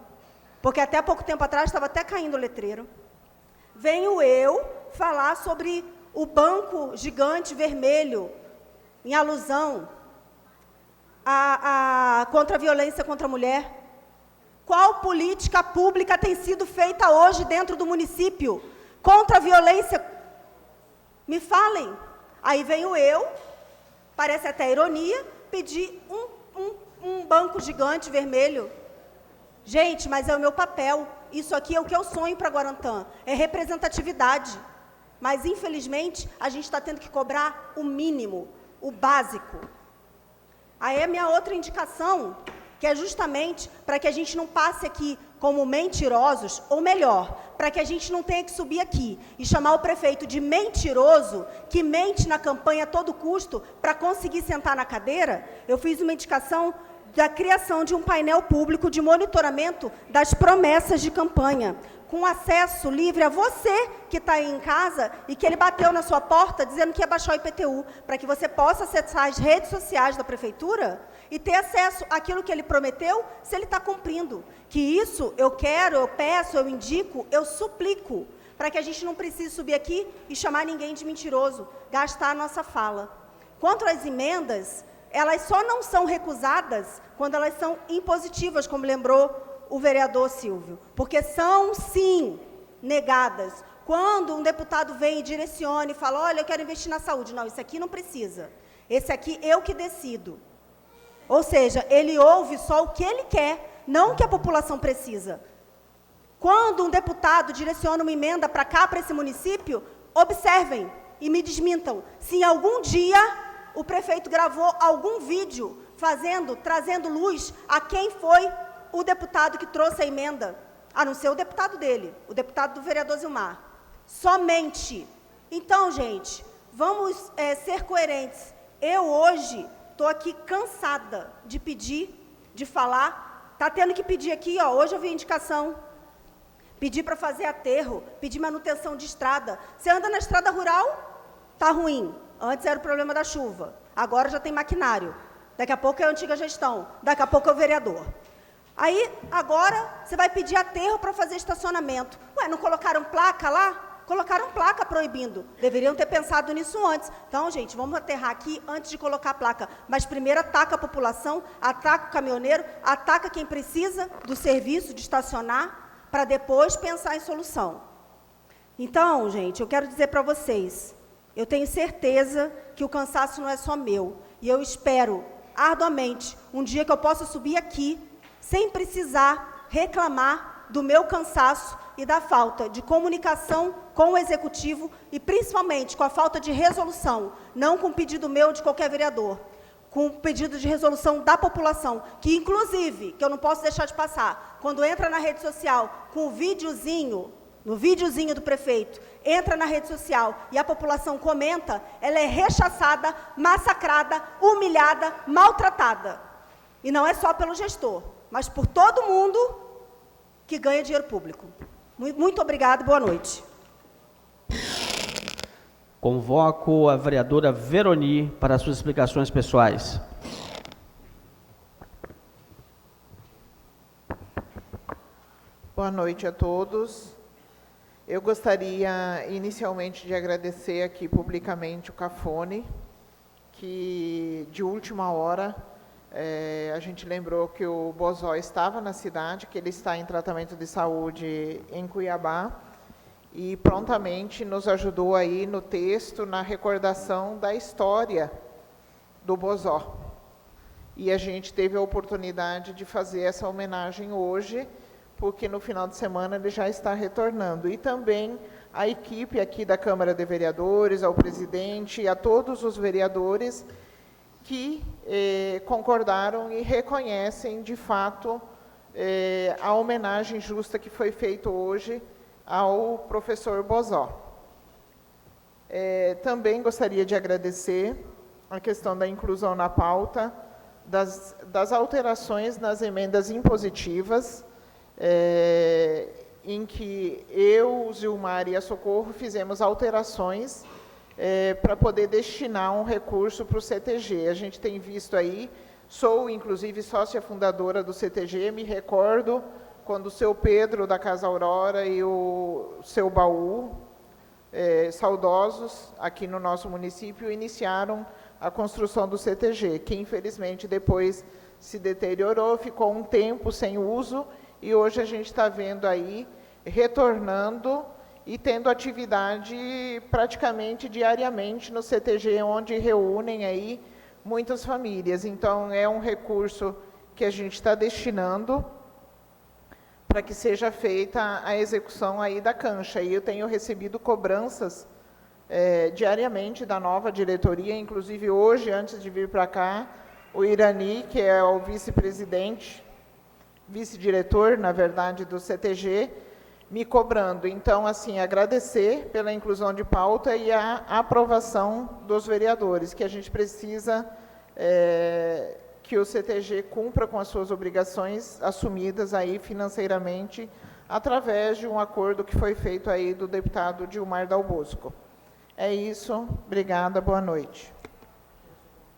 Porque até pouco tempo atrás estava até caindo o letreiro. Venho eu falar sobre o banco gigante vermelho, em alusão contra a violência contra a mulher. Qual política pública tem sido feita hoje dentro do município contra a violência? Me falem. Aí venho eu, parece até ironia, pedir um banco gigante vermelho. Gente, mas é o meu papel. Isso aqui é o que eu sonho para Guarantã. É representatividade. Mas, infelizmente, a gente está tendo que cobrar o mínimo, o básico. Aí a minha outra indicação, que é justamente para que a gente não passe aqui como mentirosos, ou melhor, para que a gente não tenha que subir aqui e chamar o prefeito de mentiroso, que mente na campanha a todo custo para conseguir sentar na cadeira, eu fiz uma indicação da criação de um painel público de monitoramento das promessas de campanha, com acesso livre a você que está aí em casa e que ele bateu na sua porta dizendo que ia baixar o IPTU, para que você possa acessar as redes sociais da prefeitura e ter acesso àquilo que ele prometeu, se ele está cumprindo. Que isso eu quero, eu peço, eu indico, eu suplico, para que a gente não precise subir aqui e chamar ninguém de mentiroso, gastar a nossa fala. Quanto às emendas, elas só não são recusadas quando elas são impositivas, como lembrou o vereador Silvio, porque são, sim, negadas. Quando um deputado vem e direciona e fala, olha, eu quero investir na saúde. Não, isso aqui não precisa. Esse aqui eu que decido. Ou seja, ele ouve só o que ele quer, não o que a população precisa. Quando um deputado direciona uma emenda para cá, para esse município, observem e me desmintam. Se em algum dia o prefeito gravou algum vídeo trazendo luz a quem foi o deputado que trouxe a emenda. a não ser o deputado dele, o deputado do vereador Zilmar. Somente. Então, gente, vamos ser coerentes. Eu hoje estou aqui cansada de pedir, de falar. Está tendo que pedir aqui, ó, hoje eu vi indicação. Pedir para fazer aterro, pedir manutenção de estrada. Você anda na estrada rural, está ruim. Antes era o problema da chuva, agora já tem maquinário. Daqui a pouco é a antiga gestão, daqui a pouco é o vereador. Aí, agora, você vai pedir aterro para fazer estacionamento. Ué, não colocaram placa lá? Colocaram placa proibindo. Deveriam ter pensado nisso antes. Então, gente, vamos aterrar aqui antes de colocar a placa. Mas primeiro ataca a população, ataca o caminhoneiro, ataca quem precisa do serviço de estacionar, para depois pensar em solução. Então, gente, eu quero dizer para vocês, eu tenho certeza que o cansaço não é só meu. E eu espero, arduamente, um dia que eu possa subir aqui, sem precisar reclamar do meu cansaço e da falta de comunicação com o Executivo e, principalmente, com a falta de resolução, não com pedido meu de qualquer vereador, com pedido de resolução da população, que, inclusive, que eu não posso deixar de passar, quando entra na rede social com o videozinho, no videozinho do prefeito, entra na rede social e a população comenta, ela é rechaçada, massacrada, humilhada, maltratada. E não é só pelo gestor, mas por todo mundo que ganha dinheiro público. Muito obrigada, boa noite. Convoco a vereadora Veroni para suas explicações pessoais. Boa noite a todos. Eu gostaria inicialmente de agradecer aqui publicamente o Cafone, que de última hora a gente lembrou que o Bozó estava na cidade, que ele está em tratamento de saúde em Cuiabá, e prontamente nos ajudou aí no texto, na recordação da história do Bozó. E a gente teve a oportunidade de fazer essa homenagem hoje, porque no final de semana ele já está retornando. E também a equipe aqui da Câmara de Vereadores, ao presidente e a todos os vereadores que concordaram e reconhecem, de fato, a homenagem justa que foi feita hoje ao professor Bozó. Também gostaria de agradecer a questão da inclusão na pauta, das alterações nas emendas impositivas, em que eu, o Zilmar e a Socorro fizemos alterações para poder destinar um recurso para o CTG. A gente tem visto aí, sou inclusive sócia fundadora do CTG, me recordo quando o seu Pedro da Casa Aurora e o seu Baú, saudosos aqui no nosso município, iniciaram a construção do CTG, que infelizmente depois se deteriorou, ficou um tempo sem uso, e hoje a gente está vendo aí, retornando e tendo atividade praticamente diariamente no CTG, onde reúnem aí muitas famílias. Então, é um recurso que a gente está destinando para que seja feita a execução aí da cancha. E eu tenho recebido cobranças diariamente da nova diretoria, inclusive hoje, antes de vir para cá, o Irani, que é o vice-presidente, vice-diretor, na verdade, do CTG, me cobrando. Então, assim, agradecer pela inclusão de pauta e a aprovação dos vereadores, que a gente precisa que o CTG cumpra com as suas obrigações assumidas aí financeiramente, através de um acordo que foi feito aí do deputado Dilmar Dal Bosco. É isso, obrigada, boa noite.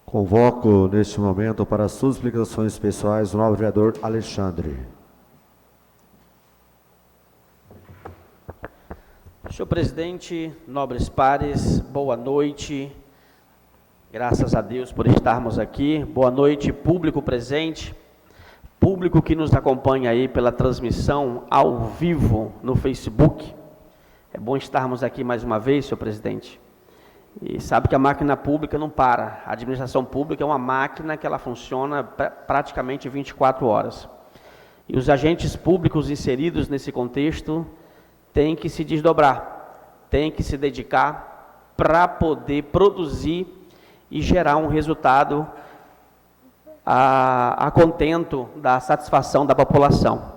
Convoco, neste momento, para as suas explicações pessoais, o novo vereador Alexandre. Senhor presidente, nobres pares, boa noite. Graças a Deus por estarmos aqui. Boa noite, público presente, público que nos acompanha aí pela transmissão ao vivo no Facebook. É bom estarmos aqui mais uma vez, senhor presidente. E sabe que a máquina pública não para. A administração pública é uma máquina que ela funciona praticamente 24 horas. E os agentes públicos inseridos nesse contexto têm que se desdobrar, têm que se dedicar para poder produzir e gerar um resultado a contento da satisfação da população.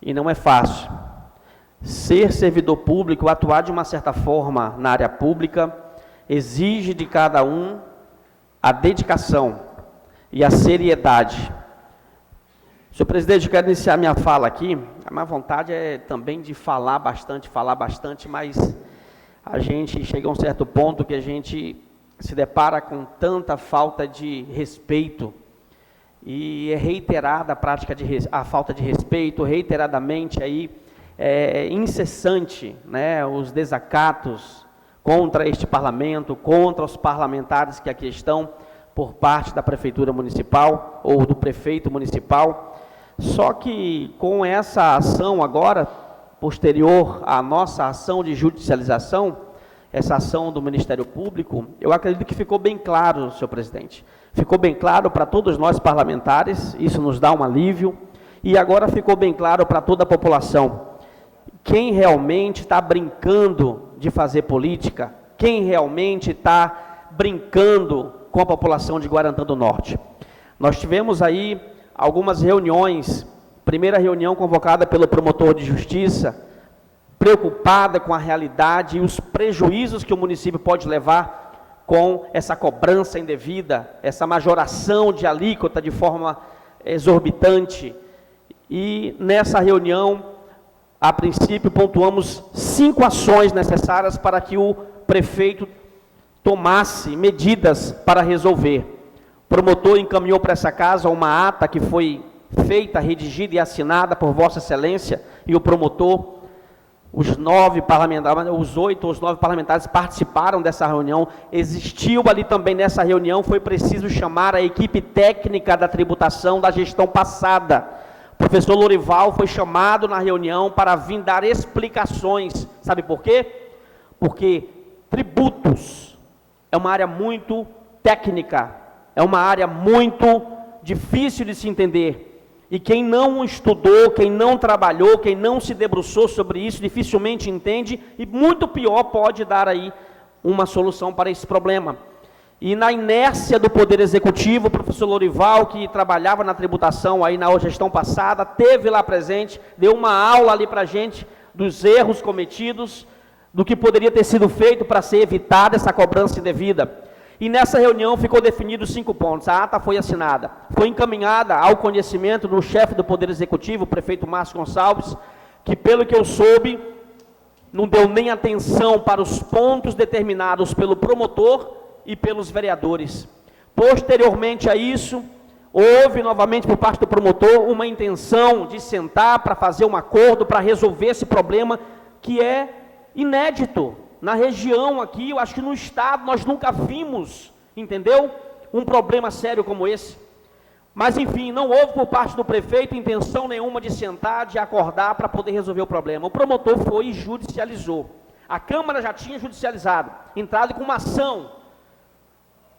e não é fácil. Ser servidor público, atuar de uma certa forma na área pública, exige de cada um a dedicação e a seriedade. Senhor presidente, eu quero iniciar minha fala aqui. A minha vontade é também de falar bastante, mas a gente chega a um certo ponto que a gente se depara com tanta falta de respeito, e é reiterada a prática a falta de respeito, reiteradamente aí, incessante, né, os desacatos contra este parlamento, contra os parlamentares que aqui estão, por parte da prefeitura municipal ou do prefeito municipal. Só que com essa ação agora, posterior à nossa ação de judicialização, essa ação do Ministério Público, eu acredito que ficou bem claro, senhor presidente, ficou bem claro para todos nós parlamentares, isso nos dá um alívio, e agora ficou bem claro para toda a população, quem realmente está brincando de fazer política, quem realmente está brincando com a população de Guarantã do Norte. Nós tivemos aí algumas reuniões, primeira reunião convocada pelo promotor de justiça, preocupada com a realidade e os prejuízos que o município pode levar com essa cobrança indevida, essa majoração de alíquota de forma exorbitante. E nessa reunião, a princípio, pontuamos 5 ações necessárias para que o prefeito tomasse medidas para resolver. O promotor encaminhou para essa casa uma ata que foi feita, redigida e assinada por Vossa Excelência, e o promotor, os 8 ou os 9 parlamentares participaram dessa reunião. Existiu ali também nessa reunião, foi preciso chamar a equipe técnica da tributação da gestão passada. O professor Lorival foi chamado na reunião para vir dar explicações. Sabe por quê? Porque tributos é uma área muito técnica, é uma área muito difícil de se entender. E quem não estudou, quem não trabalhou, quem não se debruçou sobre isso, dificilmente entende, e muito pior, pode dar aí uma solução para esse problema. E na inércia do Poder Executivo, o professor Lorival, que trabalhava na tributação aí na gestão passada, teve lá presente, deu uma aula ali para a gente dos erros cometidos, do que poderia ter sido feito para ser evitada essa cobrança indevida. E nessa reunião ficou definidos 5 pontos. A ata foi assinada, foi encaminhada ao conhecimento do chefe do Poder Executivo, o prefeito Márcio Gonçalves, que, pelo que eu soube, não deu nem atenção para os pontos determinados pelo promotor e pelos vereadores. Posteriormente a isso, houve novamente por parte do promotor uma intenção de sentar para fazer um acordo para resolver esse problema que é inédito. Na região aqui, eu acho que no estado, nós nunca vimos, entendeu? Um problema sério como esse. Mas, enfim, não houve por parte do prefeito intenção nenhuma de sentar, de acordar para poder resolver o problema. O promotor foi e judicializou. A Câmara já tinha judicializado, entrado com uma ação.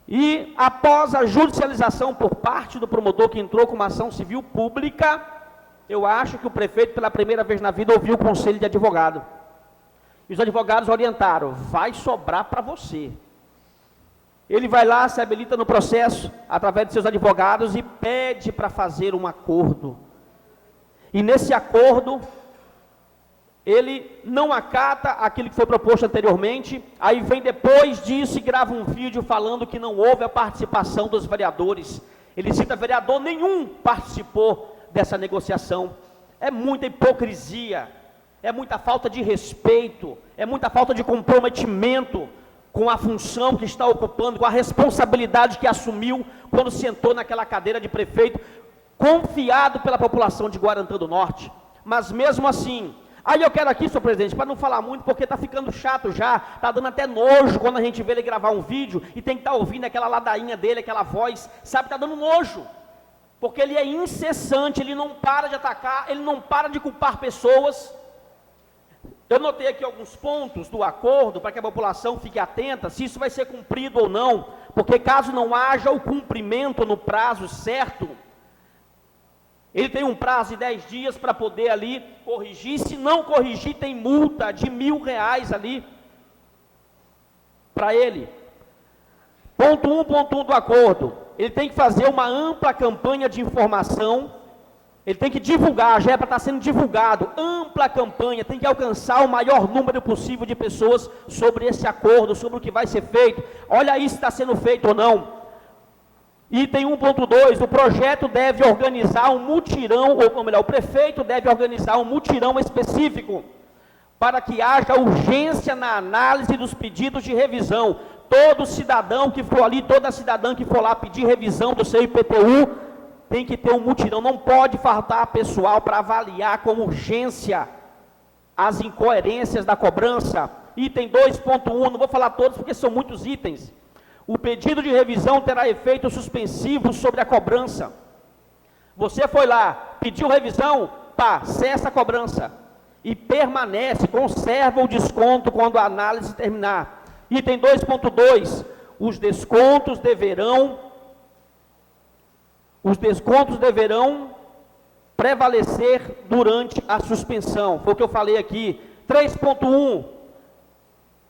E, após a judicialização por parte do promotor, que entrou com uma ação civil pública, eu acho que o prefeito, pela primeira vez na vida, ouviu o conselho de advogado. E os advogados orientaram, vai sobrar para você. Ele vai lá, se habilita no processo, através de seus advogados, e pede para fazer um acordo. E nesse acordo, ele não acata aquilo que foi proposto anteriormente, aí vem depois disso e grava um vídeo falando que não houve a participação dos vereadores. Ele cita vereador nenhum participou dessa negociação. É muita hipocrisia. É muita falta de respeito, é muita falta de comprometimento com a função que está ocupando, com a responsabilidade que assumiu quando sentou naquela cadeira de prefeito, confiado pela população de Guarantã do Norte. Mas mesmo assim, aí eu quero aqui, senhor presidente, para não falar muito, porque está ficando chato já, está dando até nojo quando a gente vê ele gravar um vídeo e tem que estar ouvindo aquela ladainha dele, aquela voz, sabe, está dando nojo. Porque ele é incessante, ele não para de atacar, ele não para de culpar pessoas. Eu notei aqui alguns pontos do acordo, para que a população fique atenta, se isso vai ser cumprido ou não, porque caso não haja o cumprimento no prazo certo, ele tem um prazo de 10 dias para poder ali corrigir, se não corrigir tem multa de R$1.000 ali, para ele. Ponto 1 do acordo, ele tem que fazer uma ampla campanha de informação, Ele tem que divulgar, já é para estar sendo divulgado, ampla campanha, tem que alcançar o maior número possível de pessoas sobre esse acordo, sobre o que vai ser feito. Olha aí se está sendo feito ou não. Item 1.2, o projeto deve organizar um mutirão, ou melhor, o prefeito deve organizar um mutirão específico para que haja urgência na análise dos pedidos de revisão. Todo cidadão que for ali, toda cidadã que for lá pedir revisão do seu IPTU, tem que ter um mutirão, não pode faltar pessoal para avaliar com urgência as incoerências da cobrança. Item 2.1, não vou falar todos porque são muitos itens. O pedido de revisão terá efeito suspensivo sobre a cobrança. Você foi lá, pediu revisão, cessa a cobrança. E permanece, conserva o desconto quando a análise terminar. Item 2.2, os descontos deverão prevalecer durante a suspensão. Foi o que eu falei aqui. 3.1,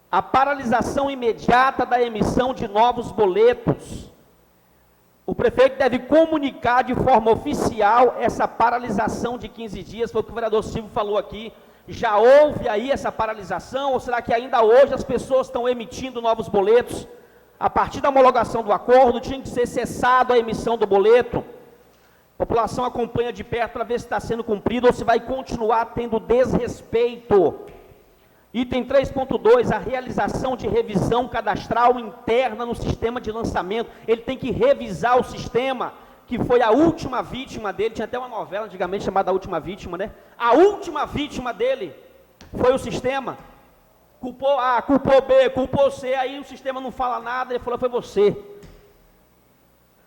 a paralisação imediata da emissão de novos boletos. O prefeito deve comunicar de forma oficial essa paralisação de 15 dias, foi o que o vereador Silvio falou aqui. Já houve aí essa paralisação, ou será que ainda hoje as pessoas estão emitindo novos boletos? A partir da homologação do acordo, tinha que ser cessado a emissão do boleto. A população acompanha de perto para ver se está sendo cumprido ou se vai continuar tendo desrespeito. Item 3.2, a realização de revisão cadastral interna no sistema de lançamento. Ele tem que revisar o sistema, que foi a última vítima dele. Tinha até uma novela antigamente chamada A Última Vítima, né? A última vítima dele foi o sistema. Culpou A, culpou B, culpou C, aí o sistema não fala nada, ele falou, foi você.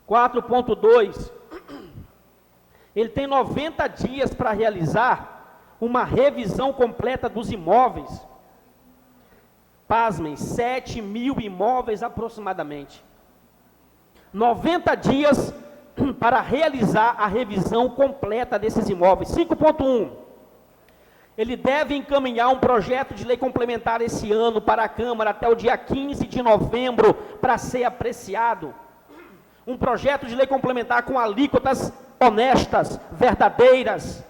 4.2, ele tem 90 dias para realizar uma revisão completa dos imóveis. Pasmem, 7 mil imóveis aproximadamente. 90 dias para realizar a revisão completa desses imóveis. 5.1, ele deve encaminhar um projeto de lei complementar esse ano para a Câmara até o dia 15 de novembro para ser apreciado. Um projeto de lei complementar com alíquotas honestas, verdadeiras,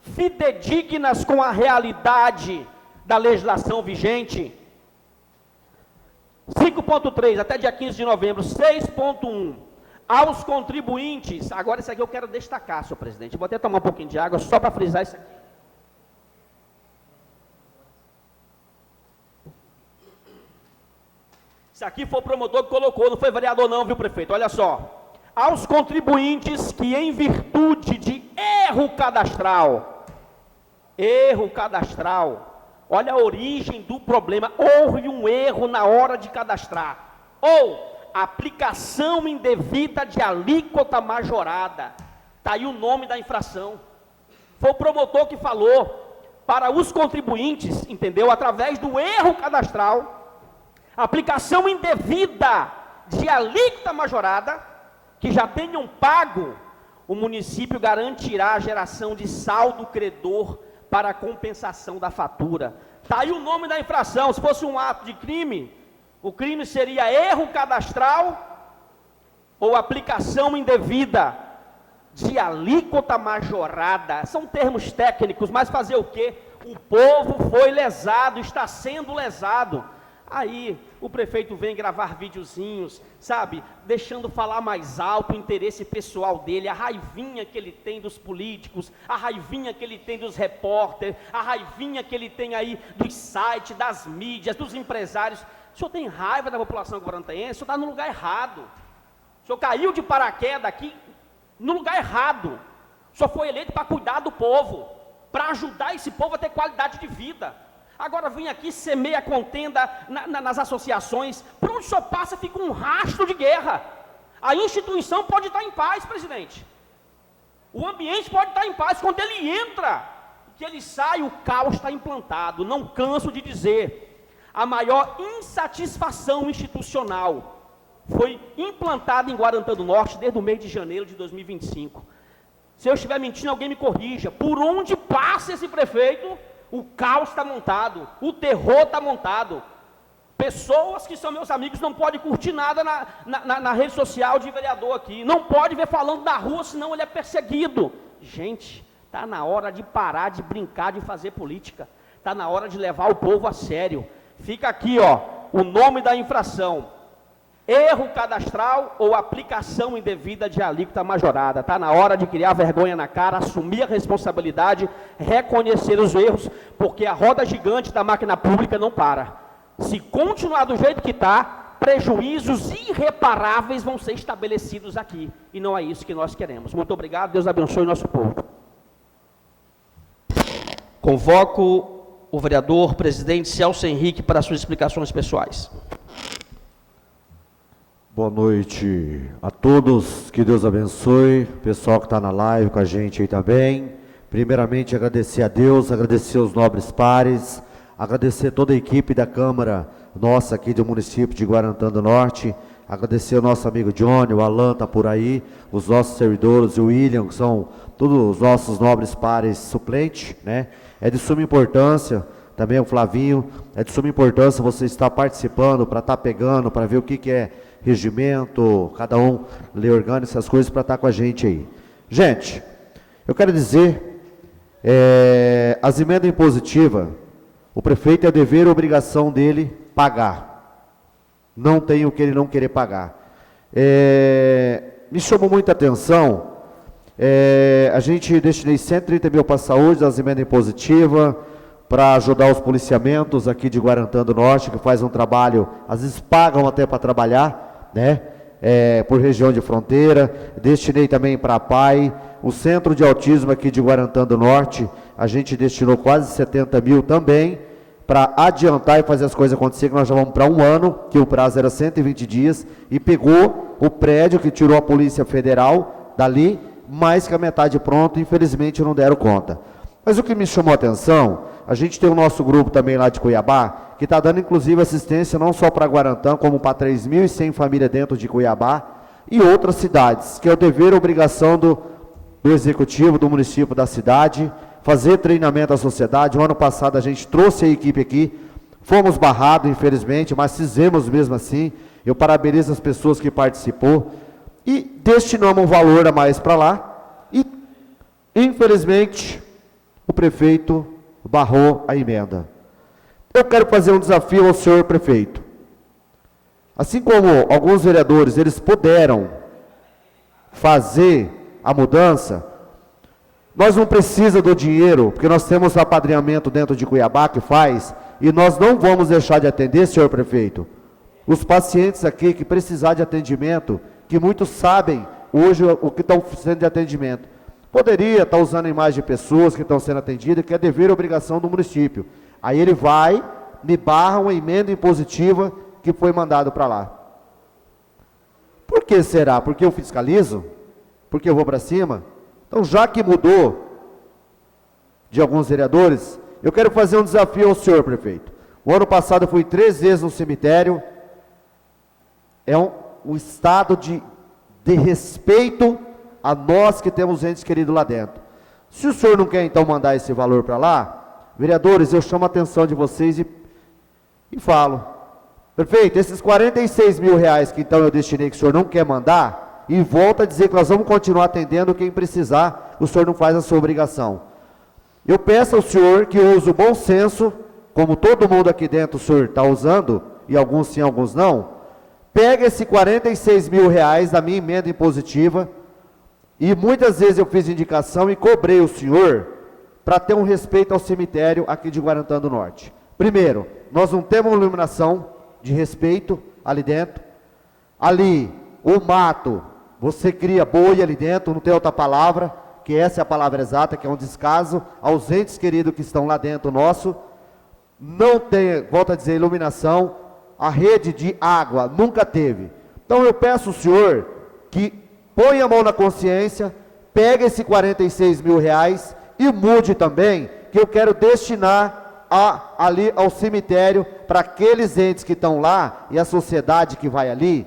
fidedignas com a realidade da legislação vigente. 5.3, até dia 15 de novembro. 6.1, aos contribuintes, agora isso aqui eu quero destacar, senhor presidente, vou até tomar um pouquinho de água só para frisar isso aqui. Isso aqui foi o promotor que colocou, não foi vereador não, viu, prefeito? Olha só. Aos contribuintes que, em virtude de erro cadastral, olha a origem do problema, houve um erro na hora de cadastrar, ou aplicação indevida de alíquota majorada, está aí o nome da infração. Foi o promotor que falou, para os contribuintes, entendeu? Através do erro cadastral, aplicação indevida de alíquota majorada, que já tenham pago, o município garantirá a geração de saldo credor para a compensação da fatura. Está aí o nome da infração. Se fosse um ato de crime, o crime seria erro cadastral ou aplicação indevida de alíquota majorada. São termos técnicos, mas fazer o quê? O povo foi lesado, está sendo lesado. Aí o prefeito vem gravar videozinhos, sabe, deixando falar mais alto o interesse pessoal dele, a raivinha que ele tem dos políticos, a raivinha que ele tem dos repórteres, a raivinha que ele tem aí dos sites, das mídias, dos empresários. O senhor tem raiva da população guarantaense? O senhor está no lugar errado. O senhor caiu de paraquedas aqui no lugar errado. O senhor foi eleito para cuidar do povo, para ajudar esse povo a ter qualidade de vida. Agora vem aqui, semeia contenda nas associações, por onde só passa fica um rastro de guerra. A instituição pode estar em paz, presidente. O ambiente pode estar em paz, quando ele entra, que ele sai, o caos está implantado. Não canso de dizer, a maior insatisfação institucional foi implantada em Guarantã do Norte desde o mês de janeiro de 2025. Se eu estiver mentindo, alguém me corrija. Por onde passa esse prefeito, o caos está montado, o terror está montado. Pessoas que são meus amigos não podem curtir nada na rede social de vereador aqui. Não pode ver falando na rua, senão ele é perseguido. Gente, está na hora de parar de brincar de fazer política. Está na hora de levar o povo a sério. Fica aqui, ó, o nome da infração: erro cadastral ou aplicação indevida de alíquota majorada. Está na hora de criar vergonha na cara, assumir a responsabilidade, reconhecer os erros, porque a roda gigante da máquina pública não para. Se continuar do jeito que está, prejuízos irreparáveis vão ser estabelecidos aqui. E não é isso que nós queremos. Muito obrigado, Deus abençoe o nosso povo. Convoco o vereador presidente Celso Henrique para suas explicações pessoais. Boa noite a todos, que Deus abençoe, pessoal que está na live com a gente aí também. Primeiramente, agradecer a Deus, agradecer aos nobres pares, agradecer toda a equipe da Câmara nossa aqui do município de Guarantã do Norte, agradecer ao nosso amigo Johnny, o Alan está por aí, os nossos servidores, o William, que são todos os nossos nobres pares suplentes, né? É de suma importância, também o Flavinho, é de suma importância você estar participando, para estar pegando, para ver o que é regimento, cada um lê, organiza essas coisas para estar com a gente aí. Gente, eu quero dizer, as emendas impositivas, o prefeito é dever e obrigação dele pagar. Não tem o que ele não querer pagar. Me chamou muita atenção, a gente destinei 130 mil para a saúde, das emendas impositivas, para ajudar os policiamentos aqui de Guarantã do Norte, que faz um trabalho, às vezes pagam até para trabalhar, né? Por região de fronteira. Destinei também para a PAI, o Centro de Autismo aqui de Guarantã do Norte, a gente destinou quase 70 mil também, para adiantar e fazer as coisas acontecer, que nós já vamos para um ano, que o prazo era 120 dias, e pegou o prédio que tirou a Polícia Federal dali, mais que a metade pronto, infelizmente não deram conta. Mas o que me chamou a atenção, a gente tem o nosso grupo também lá de Cuiabá, que está dando inclusive assistência não só para Guarantã, como para 3.100 famílias dentro de Cuiabá e outras cidades, que é o dever e obrigação do executivo do município da cidade, fazer treinamento à sociedade. O ano passado a gente trouxe a equipe aqui, fomos barrados infelizmente, mas fizemos mesmo assim. Eu parabenizo as pessoas que participou e destinamos um valor a mais para lá e infelizmente o prefeito barrou a emenda. Eu quero fazer um desafio ao senhor prefeito. Assim como alguns vereadores, eles puderam fazer a mudança, nós não precisamos do dinheiro, porque nós temos o apadrinhamento dentro de Cuiabá que faz, e nós não vamos deixar de atender, senhor prefeito, os pacientes aqui que precisar de atendimento, que muitos sabem hoje o que estão sendo de atendimento. Poderia estar usando a imagem de pessoas que estão sendo atendidas, que é dever e obrigação do município. Aí ele vai, me barra uma emenda impositiva que foi mandado para lá. Por que será? Porque eu fiscalizo? Porque eu vou para cima? Então, já que mudou de alguns vereadores, eu quero fazer um desafio ao senhor prefeito. O ano passado eu fui 3 vezes no cemitério. É um estado de respeito a nós que temos entes queridos lá dentro. Se o senhor não quer então mandar esse valor para lá, vereadores, eu chamo a atenção de vocês e falo: prefeito, esses 46 mil reais que então eu destinei, que o senhor não quer mandar, e volta a dizer que nós vamos continuar atendendo quem precisar, o senhor não faz a sua obrigação. Eu peço ao senhor que use o bom senso, como todo mundo aqui dentro o senhor está usando, e alguns sim, alguns não. Pega esse 46 mil reais da minha emenda impositiva, e muitas vezes eu fiz indicação e cobrei o senhor para ter um respeito ao cemitério aqui de Guarantã do Norte. Primeiro, nós não temos uma iluminação de respeito ali dentro. Ali, o mato, você cria boi ali dentro, não tem outra palavra, que essa é a palavra exata, que é um descaso aos entes queridos que estão lá dentro nosso. Não tem, volto a dizer, iluminação, a rede de água nunca teve. Então eu peço ao senhor que põe a mão na consciência, pega esse 46 mil reais e mude também, que eu quero destinar ali ao cemitério, para aqueles entes que estão lá e a sociedade que vai ali,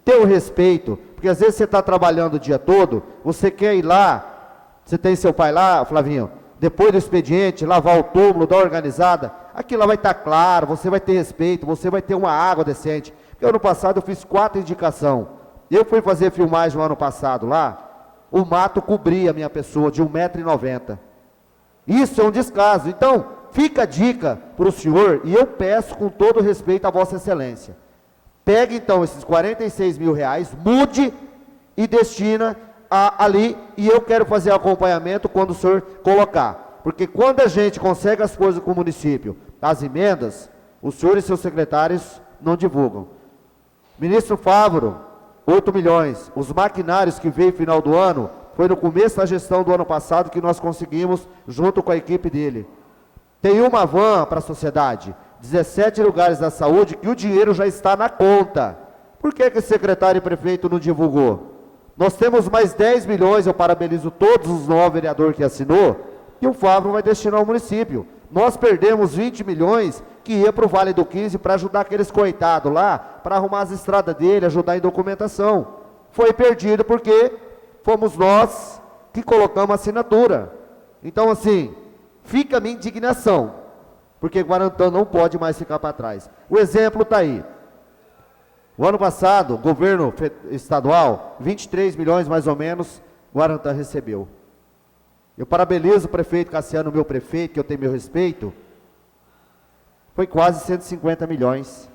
ter o respeito, porque às vezes você está trabalhando o dia todo, você quer ir lá, você tem seu pai lá, Flavinho, depois do expediente, lavar o túmulo, dar uma organizada, aquilo lá vai estar claro, você vai ter respeito, você vai ter uma água decente. Porque ano passado eu fiz 4 indicações. Eu fui fazer filmagem no ano passado lá, o mato cobria a minha pessoa de 1,90 m. Isso é um descaso. Então, fica a dica para o senhor, e eu peço com todo respeito a Vossa Excelência. Pegue então esses 46 mil reais, mude e destina ali, e eu quero fazer acompanhamento quando o senhor colocar. Porque quando a gente consegue as coisas com o município, as emendas, o senhor e seus secretários não divulgam. Ministro Fávaro, 8 milhões. Os maquinários que veio no final do ano, foi no começo da gestão do ano passado que nós conseguimos, junto com a equipe dele. Tem uma van para a sociedade, 17 lugares da saúde, que o dinheiro já está na conta. Por que que o secretário e prefeito não divulgou? Nós temos mais 10 milhões, eu parabenizo todos os 9 vereadores que assinou, que o Fávaro vai destinar ao município. Nós perdemos 20 milhões que ia para o Vale do 15 para ajudar aqueles coitados lá, para arrumar as estradas dele, ajudar em documentação. Foi perdido porque fomos nós que colocamos a assinatura. Então, assim, fica a minha indignação, porque Guarantã não pode mais ficar para trás. O exemplo está aí. O ano passado, governo estadual, 23 milhões mais ou menos, Guarantã recebeu. Eu parabenizo o prefeito Cassiano, meu prefeito, que eu tenho meu respeito, foi quase 150 milhões.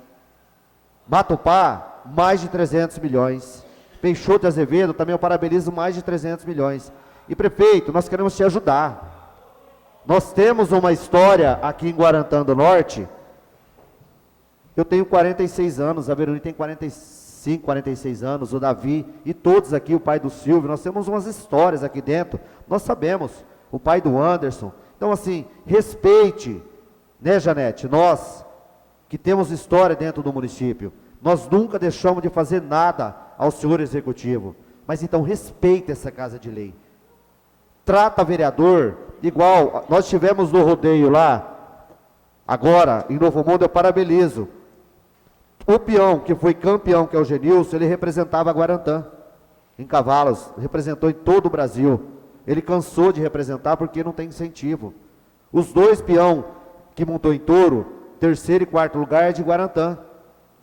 Matupá, mais de 300 milhões. Peixoto de Azevedo, também eu parabenizo, mais de 300 milhões. E prefeito, nós queremos te ajudar. Nós temos uma história aqui em Guarantã do Norte. Eu tenho 46 anos, a Verônica tem 45, 46 anos, o Davi e todos aqui, o pai do Silvio, nós temos umas histórias aqui dentro, nós sabemos, o pai do Anderson. Então, assim, respeite, né, Janete, nós que temos história dentro do município, nós nunca deixamos de fazer nada ao senhor executivo, mas então respeite essa casa de lei. Trata vereador igual, nós tivemos no rodeio lá, agora, em Novo Mundo, eu parabenizo. O peão, que foi campeão, que é o Genilson, ele representava Guarantã, em cavalos, representou em todo o Brasil. Ele cansou de representar porque não tem incentivo. Os 2 peão que montou em touro, 3º e 4º lugar é de Guarantã.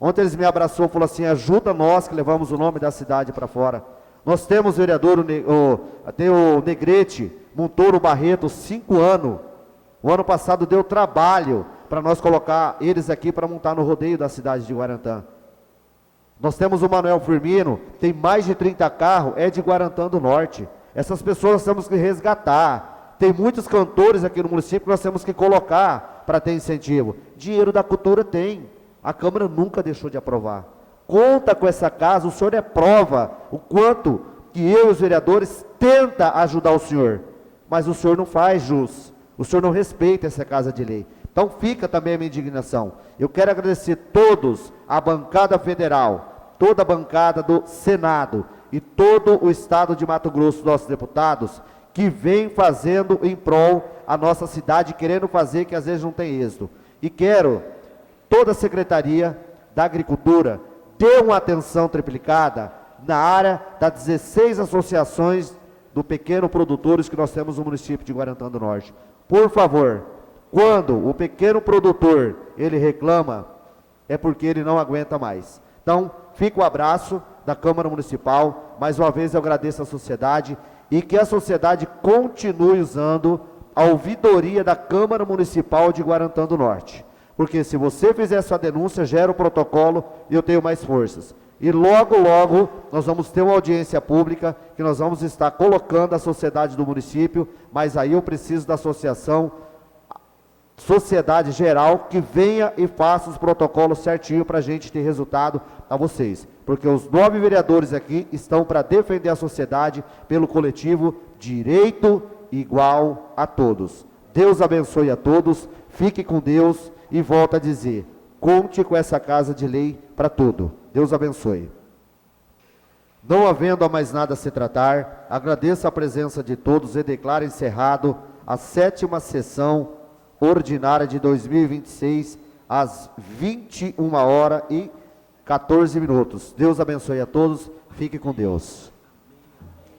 Ontem eles me abraçou e falou assim, ajuda nós que levamos o nome da cidade para fora. Nós temos vereador, tem o Negrete, montou no Barreto, 5 anos. O ano passado deu trabalho para nós colocar eles aqui para montar no rodeio da cidade de Guarantã. Nós temos o Manuel Firmino, tem mais de 30 carros, é de Guarantã do Norte. Essas pessoas nós temos que resgatar. Tem muitos cantores aqui no município que nós temos que colocar para ter incentivo. Dinheiro da cultura tem. A Câmara nunca deixou de aprovar. Conta com essa casa, o senhor é prova o quanto que eu e os vereadores tenta ajudar o senhor. Mas o senhor não faz jus. O senhor não respeita essa casa de lei. Então fica também a minha indignação. Eu quero agradecer todos, a bancada federal, toda a bancada do Senado e todo o estado de Mato Grosso, nossos deputados, que vem fazendo em prol a nossa cidade, querendo fazer que às vezes não tem êxito. E quero toda a Secretaria da Agricultura dê uma atenção triplicada na área das 16 associações do pequeno produtores que nós temos no município de Guarantã do Norte. Por favor, quando o pequeno produtor, ele reclama, é porque ele não aguenta mais. Então, fica o abraço da Câmara Municipal, mais uma vez eu agradeço à sociedade, e que a sociedade continue usando a ouvidoria da Câmara Municipal de Guarantã do Norte. Porque se você fizer sua denúncia, gera o protocolo e eu tenho mais forças. E logo, logo, nós vamos ter uma audiência pública, que nós vamos estar colocando a sociedade do município, mas aí eu preciso da associação, sociedade geral, que venha e faça os protocolos certinho para a gente ter resultado a vocês. Porque os 9 vereadores aqui estão para defender a sociedade pelo coletivo Direito Igual a Todos. Deus abençoe a todos, fique com Deus e volto a dizer, conte com essa casa de lei para tudo. Deus abençoe. Não havendo mais nada a se tratar, agradeço a presença de todos e declaro encerrado a 7ª sessão ordinária de 2026, às 21h14. Deus abençoe a todos, fique com Deus.